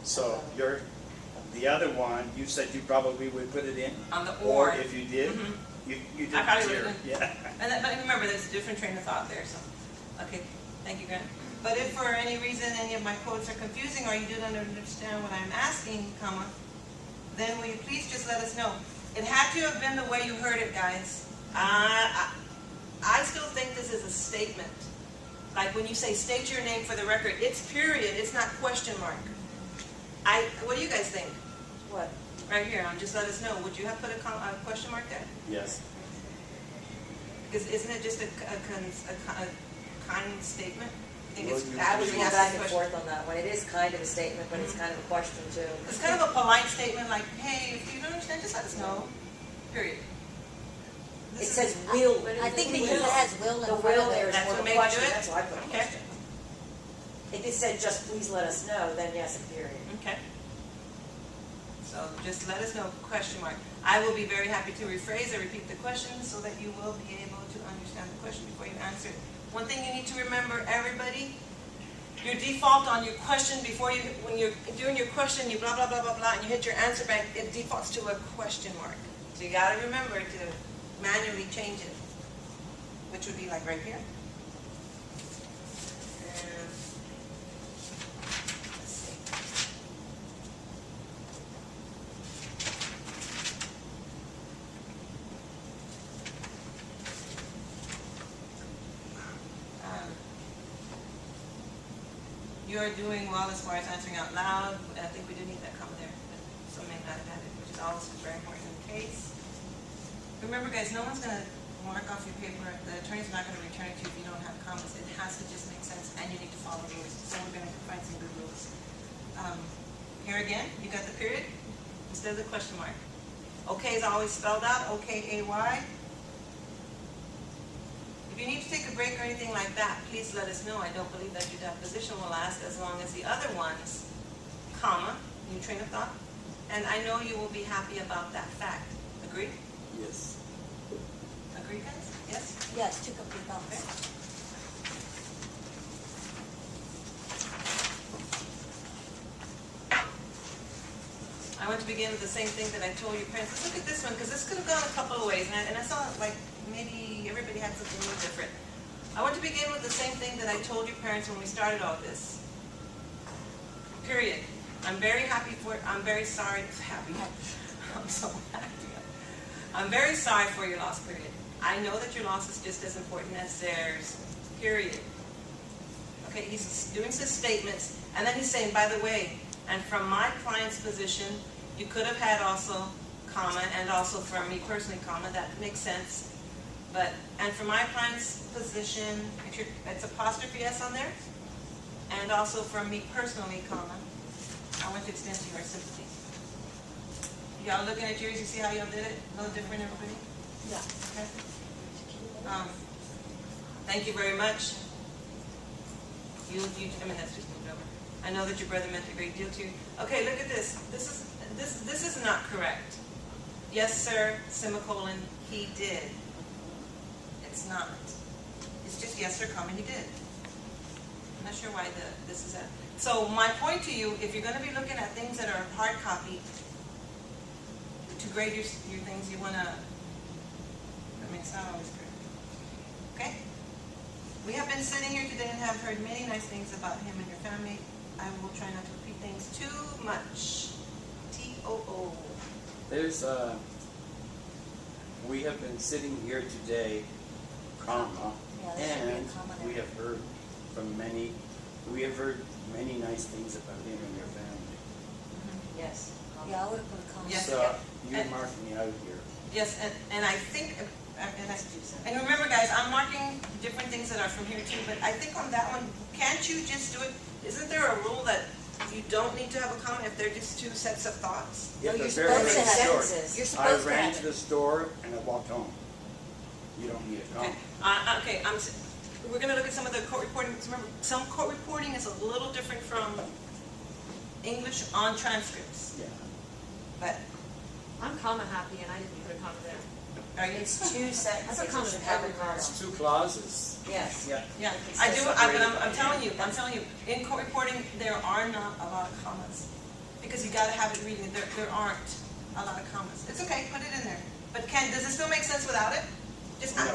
S7: So the other one, you said you probably would put it in?
S2: On the
S7: Or
S2: or.
S7: if you did,
S2: Mhm.
S7: you did
S2: I probably
S7: here.
S2: would've
S7: Yeah.
S2: But remember, there's a different train of thought there, so, okay, thank you, Grant.
S1: But if for any reason any of my quotes are confusing or you do not understand what I'm asking, comma, then will you please just let us know. It had to have been the way you heard it, guys. I still think this is a statement. Like when you say state your name for the record, it's period, it's not question mark. What do you guys think?
S5: What?
S1: Right here, just let us know. Would you have put a question mark there?
S7: Yes.
S1: Because isn't it just a kind statement? I think
S7: Well,
S1: it's
S7: you-
S5: I was
S1: actually
S5: going
S1: asking
S5: back
S1: a
S5: and
S1: question.
S5: forth on that one. It is kind of a statement, but it's kind of a question too.
S1: It's kind of a polite statement like, hey, if you don't understand, just let us know. Period.
S5: It
S1: This
S5: says
S1: is-
S5: will.
S4: I think because it has will in
S5: The
S4: front
S5: will
S4: of
S5: there
S4: it.
S5: is
S1: That's
S5: more
S1: what
S5: of a
S1: made you
S5: question,
S1: do it?
S5: that's why I put a
S1: Okay.
S5: question. If it said just please let us know, then yes, a period.
S1: Okay. So just let us know, question mark. I will be very happy to rephrase or repeat the question so that you will be able to understand the question before you answer it. One thing you need to remember, everybody, your default on your question before you, when you're doing your question, you blah, blah, blah, blah, blah, and you hit your answer bank, it defaults to a question mark. So you gotta remember to manually change it, which would be like right here. And let's see. You're doing well as far as answering out loud. I think we do need that comma there, but some may not have had it, which is also very important in the case. Remember, guys, no one's going to mark off your paper. The attorney's not going to return it to you if you don't have commas. It has to just make sense, and you need to follow rules. So we're going to find some good rules. Here again, you got the period instead of the question mark. Okay is always spelled out, O-K-A-Y. If you need to take a break or anything like that, please let us know. I don't believe that your deposition will last as long as the other ones, comma, new train of thought. And I know you will be happy about that fact. Agree?
S7: Yes.
S1: Agree, guys? Yes?
S4: Yes, two complete thoughts.
S1: I want to begin with the same thing that I told your parents. Let's look at this one, because this could have gone a couple of ways, and I saw like maybe everybody had something a little different. I want to begin with the same thing that I told your parents when we started all this. Period. I'm very happy for it. I'm very sorry. Happy. I'm so happy. I'm very sorry for your loss, period. I know that your loss is just as important as theirs, period. Okay, he's doing some statements, and then he's saying, by the way, and from my client's position, you could have had also, comma, and also from me personally, comma, that makes sense. But, and from my client's position, it's apostrophe S on there, and also from me personally, comma, I want to extend to you our sympathy. Y'all looking at yours, you see how y'all did it? A little different, everybody?
S4: Yeah.
S1: Okay. Thank you very much. I mean, that's just moved over. I know that your brother meant a great deal to you. Okay, look at this. This is not correct. Yes, sir, semicolon, he did. It's not. It's just yes, sir, comma, he did. I'm not sure why this is that. So my point to you, if you're going to be looking at things that are hard copy, to grade your things, you want to, I mean, it's not always correct. Okay? We have been sitting here today and have heard many nice things about him and your family. I will try not to repeat things too much. T-O-O.
S7: There's we have been sitting here today, comma,
S4: Yeah, there should be a
S7: and
S4: comma
S7: we
S4: there.
S7: have heard many nice things about him and your family.
S5: Yes.
S4: Yeah, I would have put a comma.
S1: Yes.
S7: So you
S1: And-
S7: marked me out here.
S1: Yes, and I think, and remember guys, I'm marking different things that are from here too, but I think on that one, can't you just do it? Isn't there a rule that you don't need to have a comma if they're just two sets of thoughts?
S7: If
S4: you're
S7: the
S4: supposed
S7: very
S4: to have
S7: short,
S5: sentences.
S4: You're
S7: I
S4: supposed to
S7: ran
S4: have
S7: to
S4: it.
S7: the store and I walked home. You don't need a
S1: Okay,
S7: comma.
S1: okay. We're going to look at some of the court reporting. Remember, some court reporting is a little different from English on transcripts.
S7: Yeah.
S1: But
S2: I'm comma happy and I didn't put a comma there.
S1: Are you?
S5: It's two sentences,
S2: That's a comment
S5: it should
S2: in
S5: have a
S2: every
S5: comma.
S7: It's 2 clauses.
S5: Yes.
S7: Yeah.
S1: Yeah,
S5: It's
S1: I do,
S5: just
S1: but I'm telling you, in court reporting, there are not a lot of commas. Because you gotta have it reading, there aren't a lot of commas. It's okay, put it in there. But does it still make sense without it? Just
S7: No.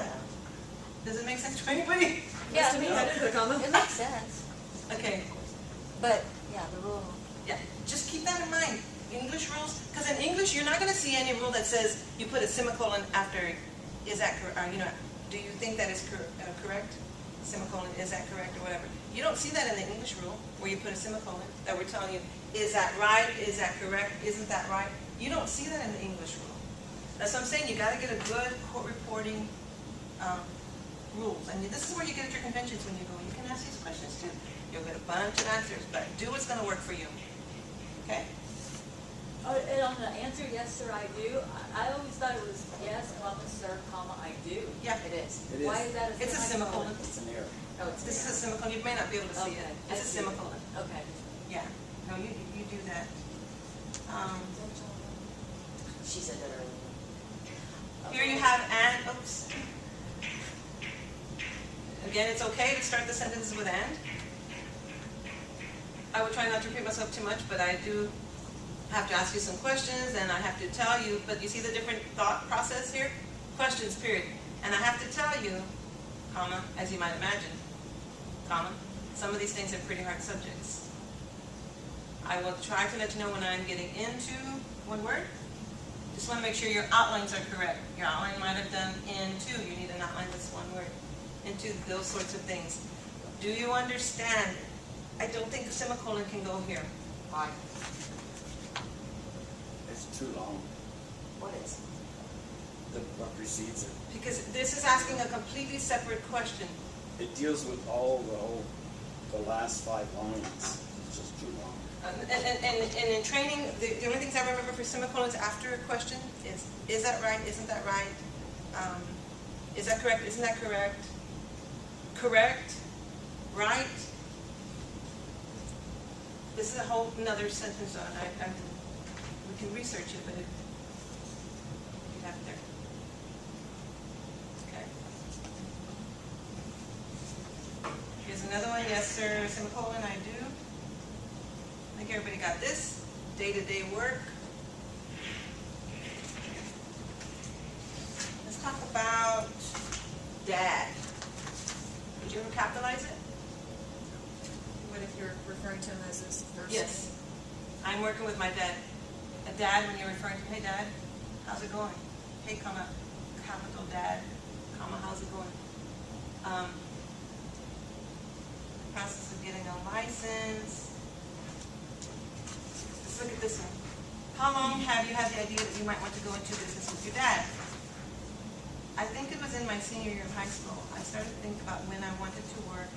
S1: does it make sense to anybody?
S4: Yeah,
S2: To me, I didn't put a comma.
S4: it makes sense,
S1: Okay,
S4: but, yeah, the rule.
S1: yeah, just keep that in mind. English rules, because in English, you're not gonna see any rule that says you put a semicolon after, is that correct, or, do you think that is correct? Semicolon, is that correct, or whatever. You don't see that in the English rule, where you put a semicolon, that we're telling you, is that right, is that correct, isn't that right? You don't see that in the English rule. That's what I'm saying, you gotta get a good court reporting rules. And this is where you get at your conventions when you go. You can ask these questions too. You'll get a bunch of answers, but do what's gonna work for you. Okay?
S6: And on the answer, yes, sir, I do, I always thought it was yes, comma, sir, comma, I do.
S1: Yeah.
S5: It is.
S7: It is.
S6: Why is that a
S1: It's a semicolon.
S7: It's an error.
S5: Oh, it's.
S1: This is a semicolon. You may not be able to see it.
S6: Okay,
S1: It's a
S6: I see.
S1: semicolon.
S6: Okay.
S1: Yeah. No, you do that.
S5: She said that earlier.
S1: Here you have and, oops. Again, it's okay to start the sentences with and. I would try not to repeat myself too much, but I do have to ask you some questions, and I have to tell you, but you see the different thought process here? Questions, period. And I have to tell you, comma, as you might imagine, comma, some of these things are pretty hard subjects. I will try to let you know when I'm getting into one word. Just want to make sure your outlines are correct. Your outline might have done into. You need an outline that's one word. Into, those sorts of things. Do you understand? I don't think the semicolon can go here.
S5: Why?
S7: It's too long.
S5: What is?
S7: What precedes it.
S1: Because this is asking a completely separate question.
S7: It deals with the last 5 lines. It's just too long.
S1: And in training, the only things I remember for semicolons after a question is that right? Isn't that right? Is that correct? Isn't that correct? Correct? Right? This is a whole another sentence on. We can research it, but you have it there. Okay. Here's another one. Yes, sir. Semicolon. I do. I think everybody got this. Day-to-day work. Let's talk about dad. Did you ever capitalize it?
S2: What if you're referring to him as his first
S1: Yes.
S2: name?
S1: I'm working with my dad. A dad, when you're referring to, hey dad, how's it going? Hey, comma, capital dad, comma, how's it going? Process of getting a license. Let's look at this one. How long have you had the idea that you might want to go into business with your dad? I think it was in my senior year of high school. I started to think about when I wanted to work.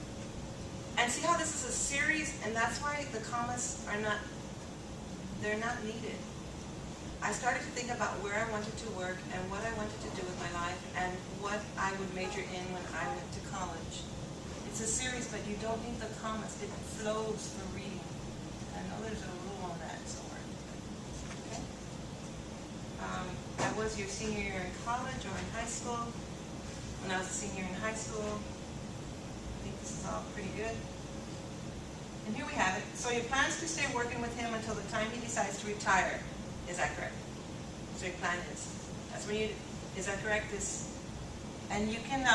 S1: And see how this is a series, and that's why the commas are not, they're not needed. I started to think about where I wanted to work and what I wanted to do with my life and what I would major in when I went to college. It's a series, but you don't need the commas. It flows for reading. I know there's a rule on that somewhere. Okay? That was your senior year in college or in high school. When I was a senior in high school, I think this is all pretty good. And here we have it. So your plans to stay working with him until the time he decides to retire. Is that correct? So your plan is. That's when you, is that correct? And you can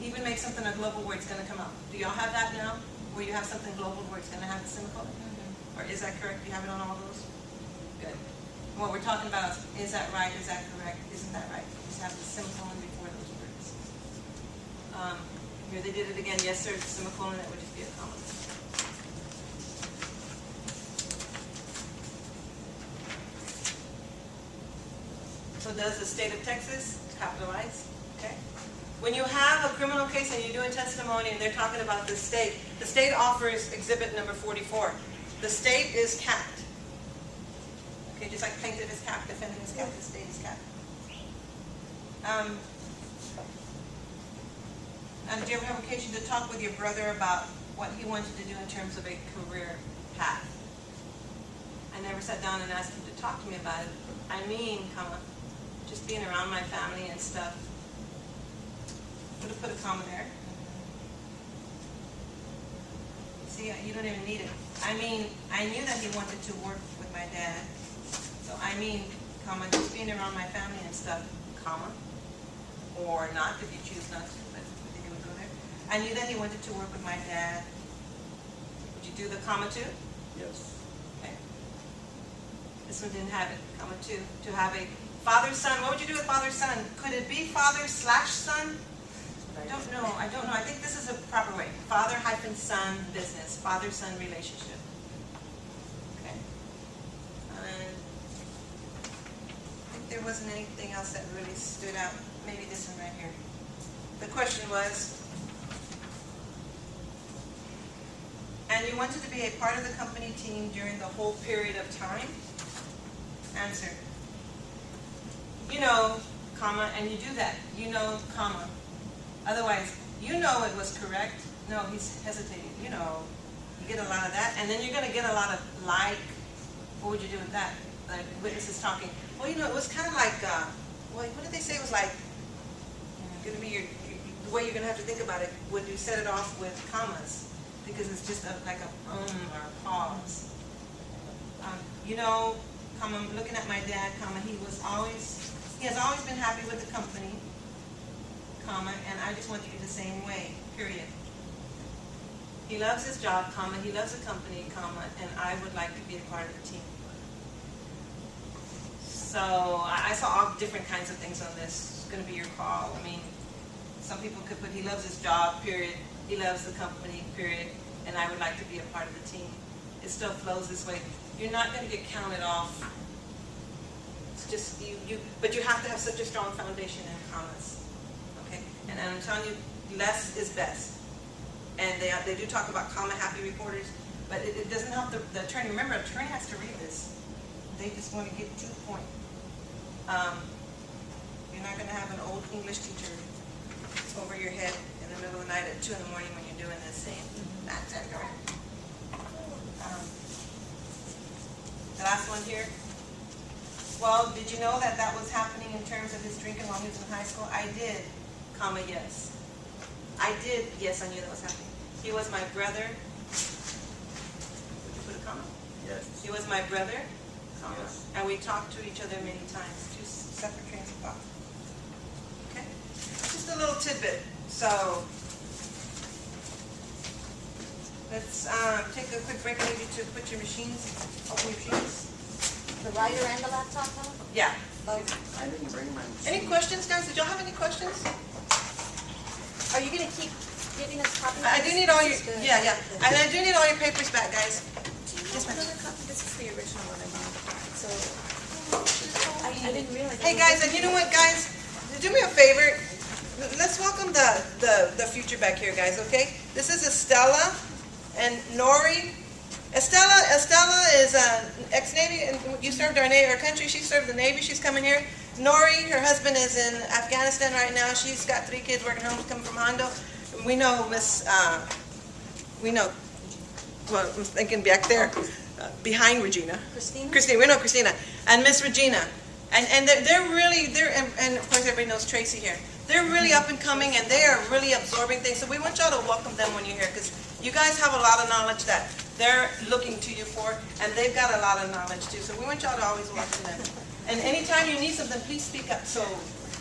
S1: even make something a global where it's going to come out. Do y'all have that now? Where you have something global where it's going to have the semicolon? Or is that correct? Do you have it on all those? Good. And what we're talking about is that right? Is that correct? Isn't that right? Just have the semicolon before those words. Here they did it again. Yes, sir. It's a semicolon. That would just be a comma. So does the state of Texas capitalize? Okay. When you have a criminal case and you're doing testimony and they're talking about the state offers exhibit number 44. The state is capped. Okay, just like plaintiff is capped, defendant is capped, the state is capped. And did you ever have occasion to talk with your brother about what he wanted to do in terms of a career path? I never sat down and asked him to talk to me about it. I mean, comma, just being around my family and stuff. Would have put a comma there. See, you don't even need it. I mean, I knew that he wanted to work with my dad. So I mean, comma, just being around my family and stuff, comma. Or not, if you choose not to, but I think it would go there. I knew that he wanted to work with my dad. Would you do the comma too?
S7: Yes.
S1: Okay. This one didn't have it, comma two. To have a father-son, what would you do with father-son? Could it be father/son? I don't know. I think this is a proper way. Father-son business, father-son relationship. Okay. And I think there wasn't anything else that really stood out. Maybe this one right here. The question was, and you wanted to be a part of the company team during the whole period of time? Answer. You know, comma, and you do that. You know, comma. Otherwise, you know it was correct. No, he's hesitating. You know, you get a lot of that. And then you're going to get a lot of like. What would you do with that? Like witnesses talking. Well, you know, it was kind of like, what did they say? It was like, going to be the way you're going to have to think about it when you set it off with commas. Because it's just like a or a pause. You know, comma, I'm looking at my dad, comma, he has always been happy with the company, comma, and I just want to be the same way, period. He loves his job, comma, he loves the company, comma, and I would like to be a part of the team. So I saw all different kinds of things on this. It's going to be your call. I mean, some people could put he loves his job, period. He loves the company, period. And I would like to be a part of the team. It still flows this way. You're not going to get counted off. It's just but you have to have such a strong foundation in commas. Okay? And I'm telling you, less is best. And they do talk about comma happy reporters, but it doesn't help the attorney. Remember, the attorney has to read this. They just want to get to the point. You're not going to have an old English teacher over your head in the middle of the night at 2 in the morning when you're doing this saying, that's correct. The last one here. Well, did you know that that was happening in terms of his drinking while he was in high school? I did, comma, yes. I did, yes, I knew that was happening. He was my brother. Would you put a comma?
S7: Yes.
S1: He was my brother, comma,
S7: Yes.
S1: and we talked to each other many times, two separate trains of thought. Okay? Just a little tidbit. So, let's take a quick break. I need you to put your machines, open your machines.
S4: The writer and the laptop, huh?
S1: Yeah.
S4: Oh.
S3: I didn't bring my machine.
S1: Any questions, guys? Did y'all have any questions?
S4: Are you gonna keep giving us copies?
S1: I do need all your, yeah. And I do need all your papers back, guys.
S2: Yes, ma'am. This is the original one I made. So, I didn't realize.
S1: Hey, guys, and you know what, guys? Do me a favor. Let's welcome the future back here, guys, okay? This is Estella and Nori. Estella is an ex-Navy, and you served our country. She served the Navy. She's coming here. Nori, her husband is in Afghanistan right now. She's got 3 kids working home, coming from Hondo. We know well, I'm thinking back there, behind Regina.
S4: Christina?
S1: We know Christina. And Miss Regina. And they're really, and of course everybody knows Tracy here. They're really up and coming, and they are really absorbing things. So we want y'all to welcome them when you're here, because you guys have a lot of knowledge that they're looking to you for, and they've got a lot of knowledge too. So we want y'all to always welcome them. And anytime you need something, please speak up. So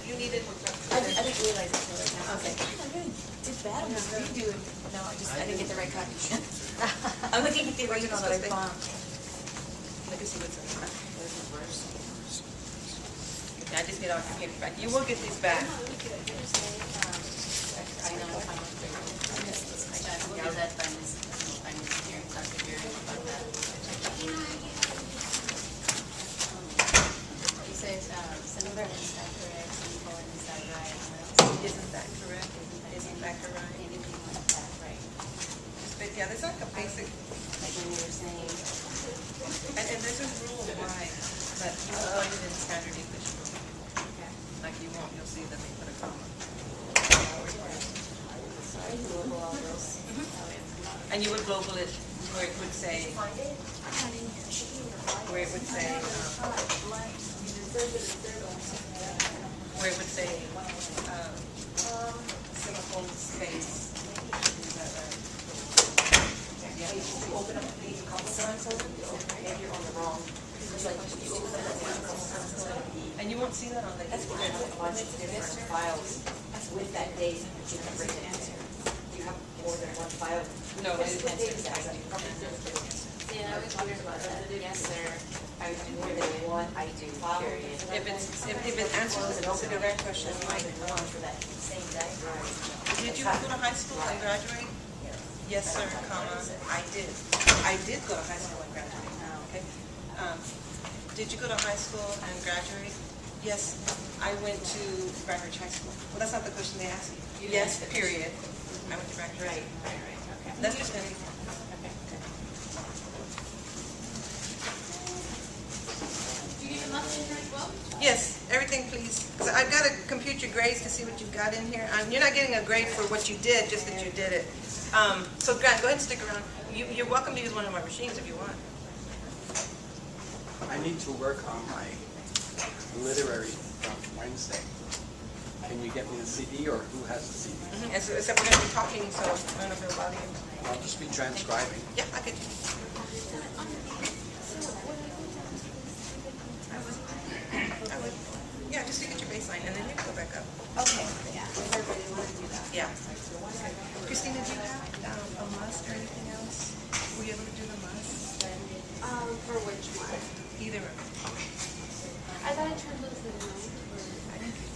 S1: you need it.
S2: I didn't realize it until right now.
S1: Okay.
S2: I really did bad on this redo. No, I didn't get the right copy. I'm looking at the original that I found.
S1: Let me see what's in there. I just need all your papers back. You will get these back.
S2: I know.
S9: We'll do that finance hearing, talk to Jerry about that. He says, semicolon is not correct, semicolon is not right.
S1: Isn't that correct? Isn't that correct?
S9: Anything like that, right?
S1: Yeah, there's like a basic,
S9: Like when you were saying,
S1: and there's a rule why, but you will find it in standard English rule. Like you won't, you'll see that they put a comma. And you would global it where it would say, Where it would say, semicolon space. Is that right?
S5: Yeah, you open up the page a couple times, maybe you're on the wrong. It's like you open up the page a couple times, it's gonna be.
S1: And you won't see that on the.
S5: That's why I have a bunch of different files with that date that you can bring it into. You have more than one file.
S1: No,
S5: This is
S1: it
S5: what
S1: depends.
S5: date it has.
S6: Yeah, I was wondering about that. Yes, sir.
S5: I would do more than one.
S6: I do,
S5: file.
S6: period.
S1: If it answers the direct question, like,
S5: One for that same day.
S1: did you go to high school and graduate? Yes, sir, comma, I did. I did go to high school and graduate, okay? Did you go to high school and graduate? Yes, I went to Breckenridge High School. Well, that's not the question they asked you. Yes, period. I went to Breckenridge.
S6: Right, okay.
S1: That's just anything.
S9: Do you need a muffin in here as well?
S1: Yes, everything, please. Because I've got to compute your grades to see what you've got in here. You're not getting a grade for what you did, just that you did it. So Grant, go ahead and stick around. You're welcome to use one of my machines if you want.
S3: I need to work on my literary from Wednesday. Can you get me the CD, or who has the CD?
S1: Except we're going to be talking, so I don't know if it'll bother you.
S3: I'll just be transcribing.
S1: Yeah, I could. I would. Yeah, just to get your baseline, and then you can go back up.
S9: Okay, yeah. Everybody want to do that.
S1: Yeah. Christina, do you have a must or anything else? Were you able to do the must?
S9: For which one?
S1: Either of them.
S9: I thought I turned those in.
S1: I didn't do it.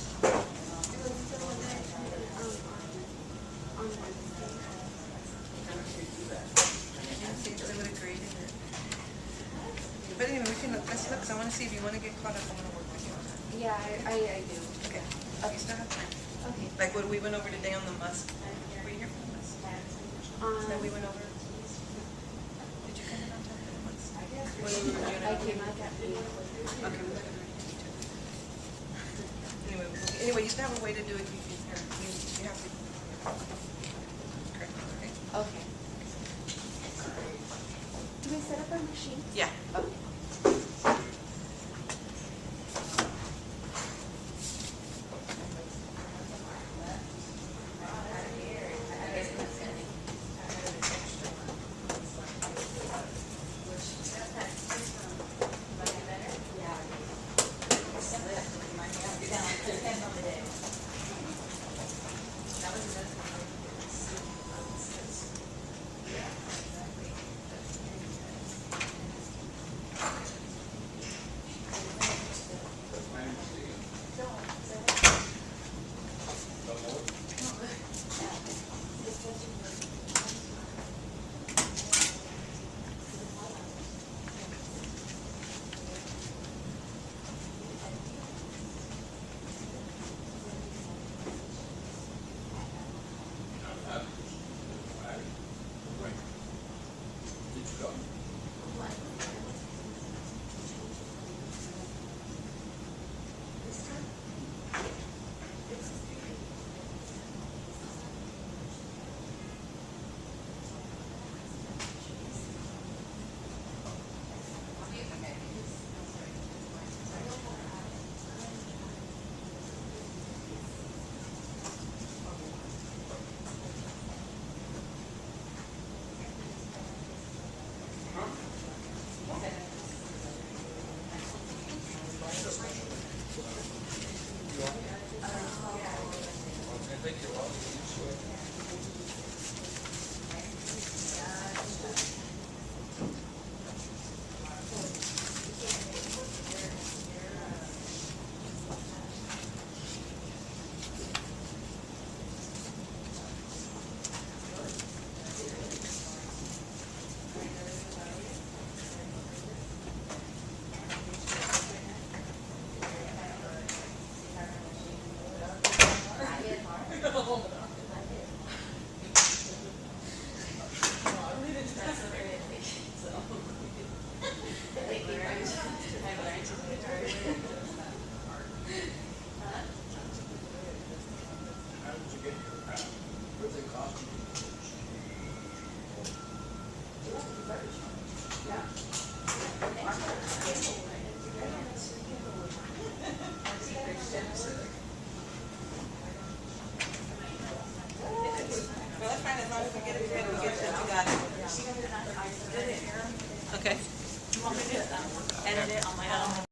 S9: It was the one that I turned on Wednesday.
S1: Yeah, see, because I would have graded it. But anyway, let's look, because I want to see if you want to get caught up, I want to work with you on that.
S9: Yeah, I do.
S1: Okay. You still have time.
S9: Okay.
S1: Like what we went over today on the must. Were you here for the must? That we went over? Did you come in on time for the must? When we were doing
S9: I
S1: it?
S9: came out at 8.
S1: Okay. Anyway, you still have a way to do it. You have to. Correct, okay?
S9: Okay. Do we set up our machine?
S1: Yeah.
S9: Okay.
S1: Okay.
S6: You want me to edit it on my own?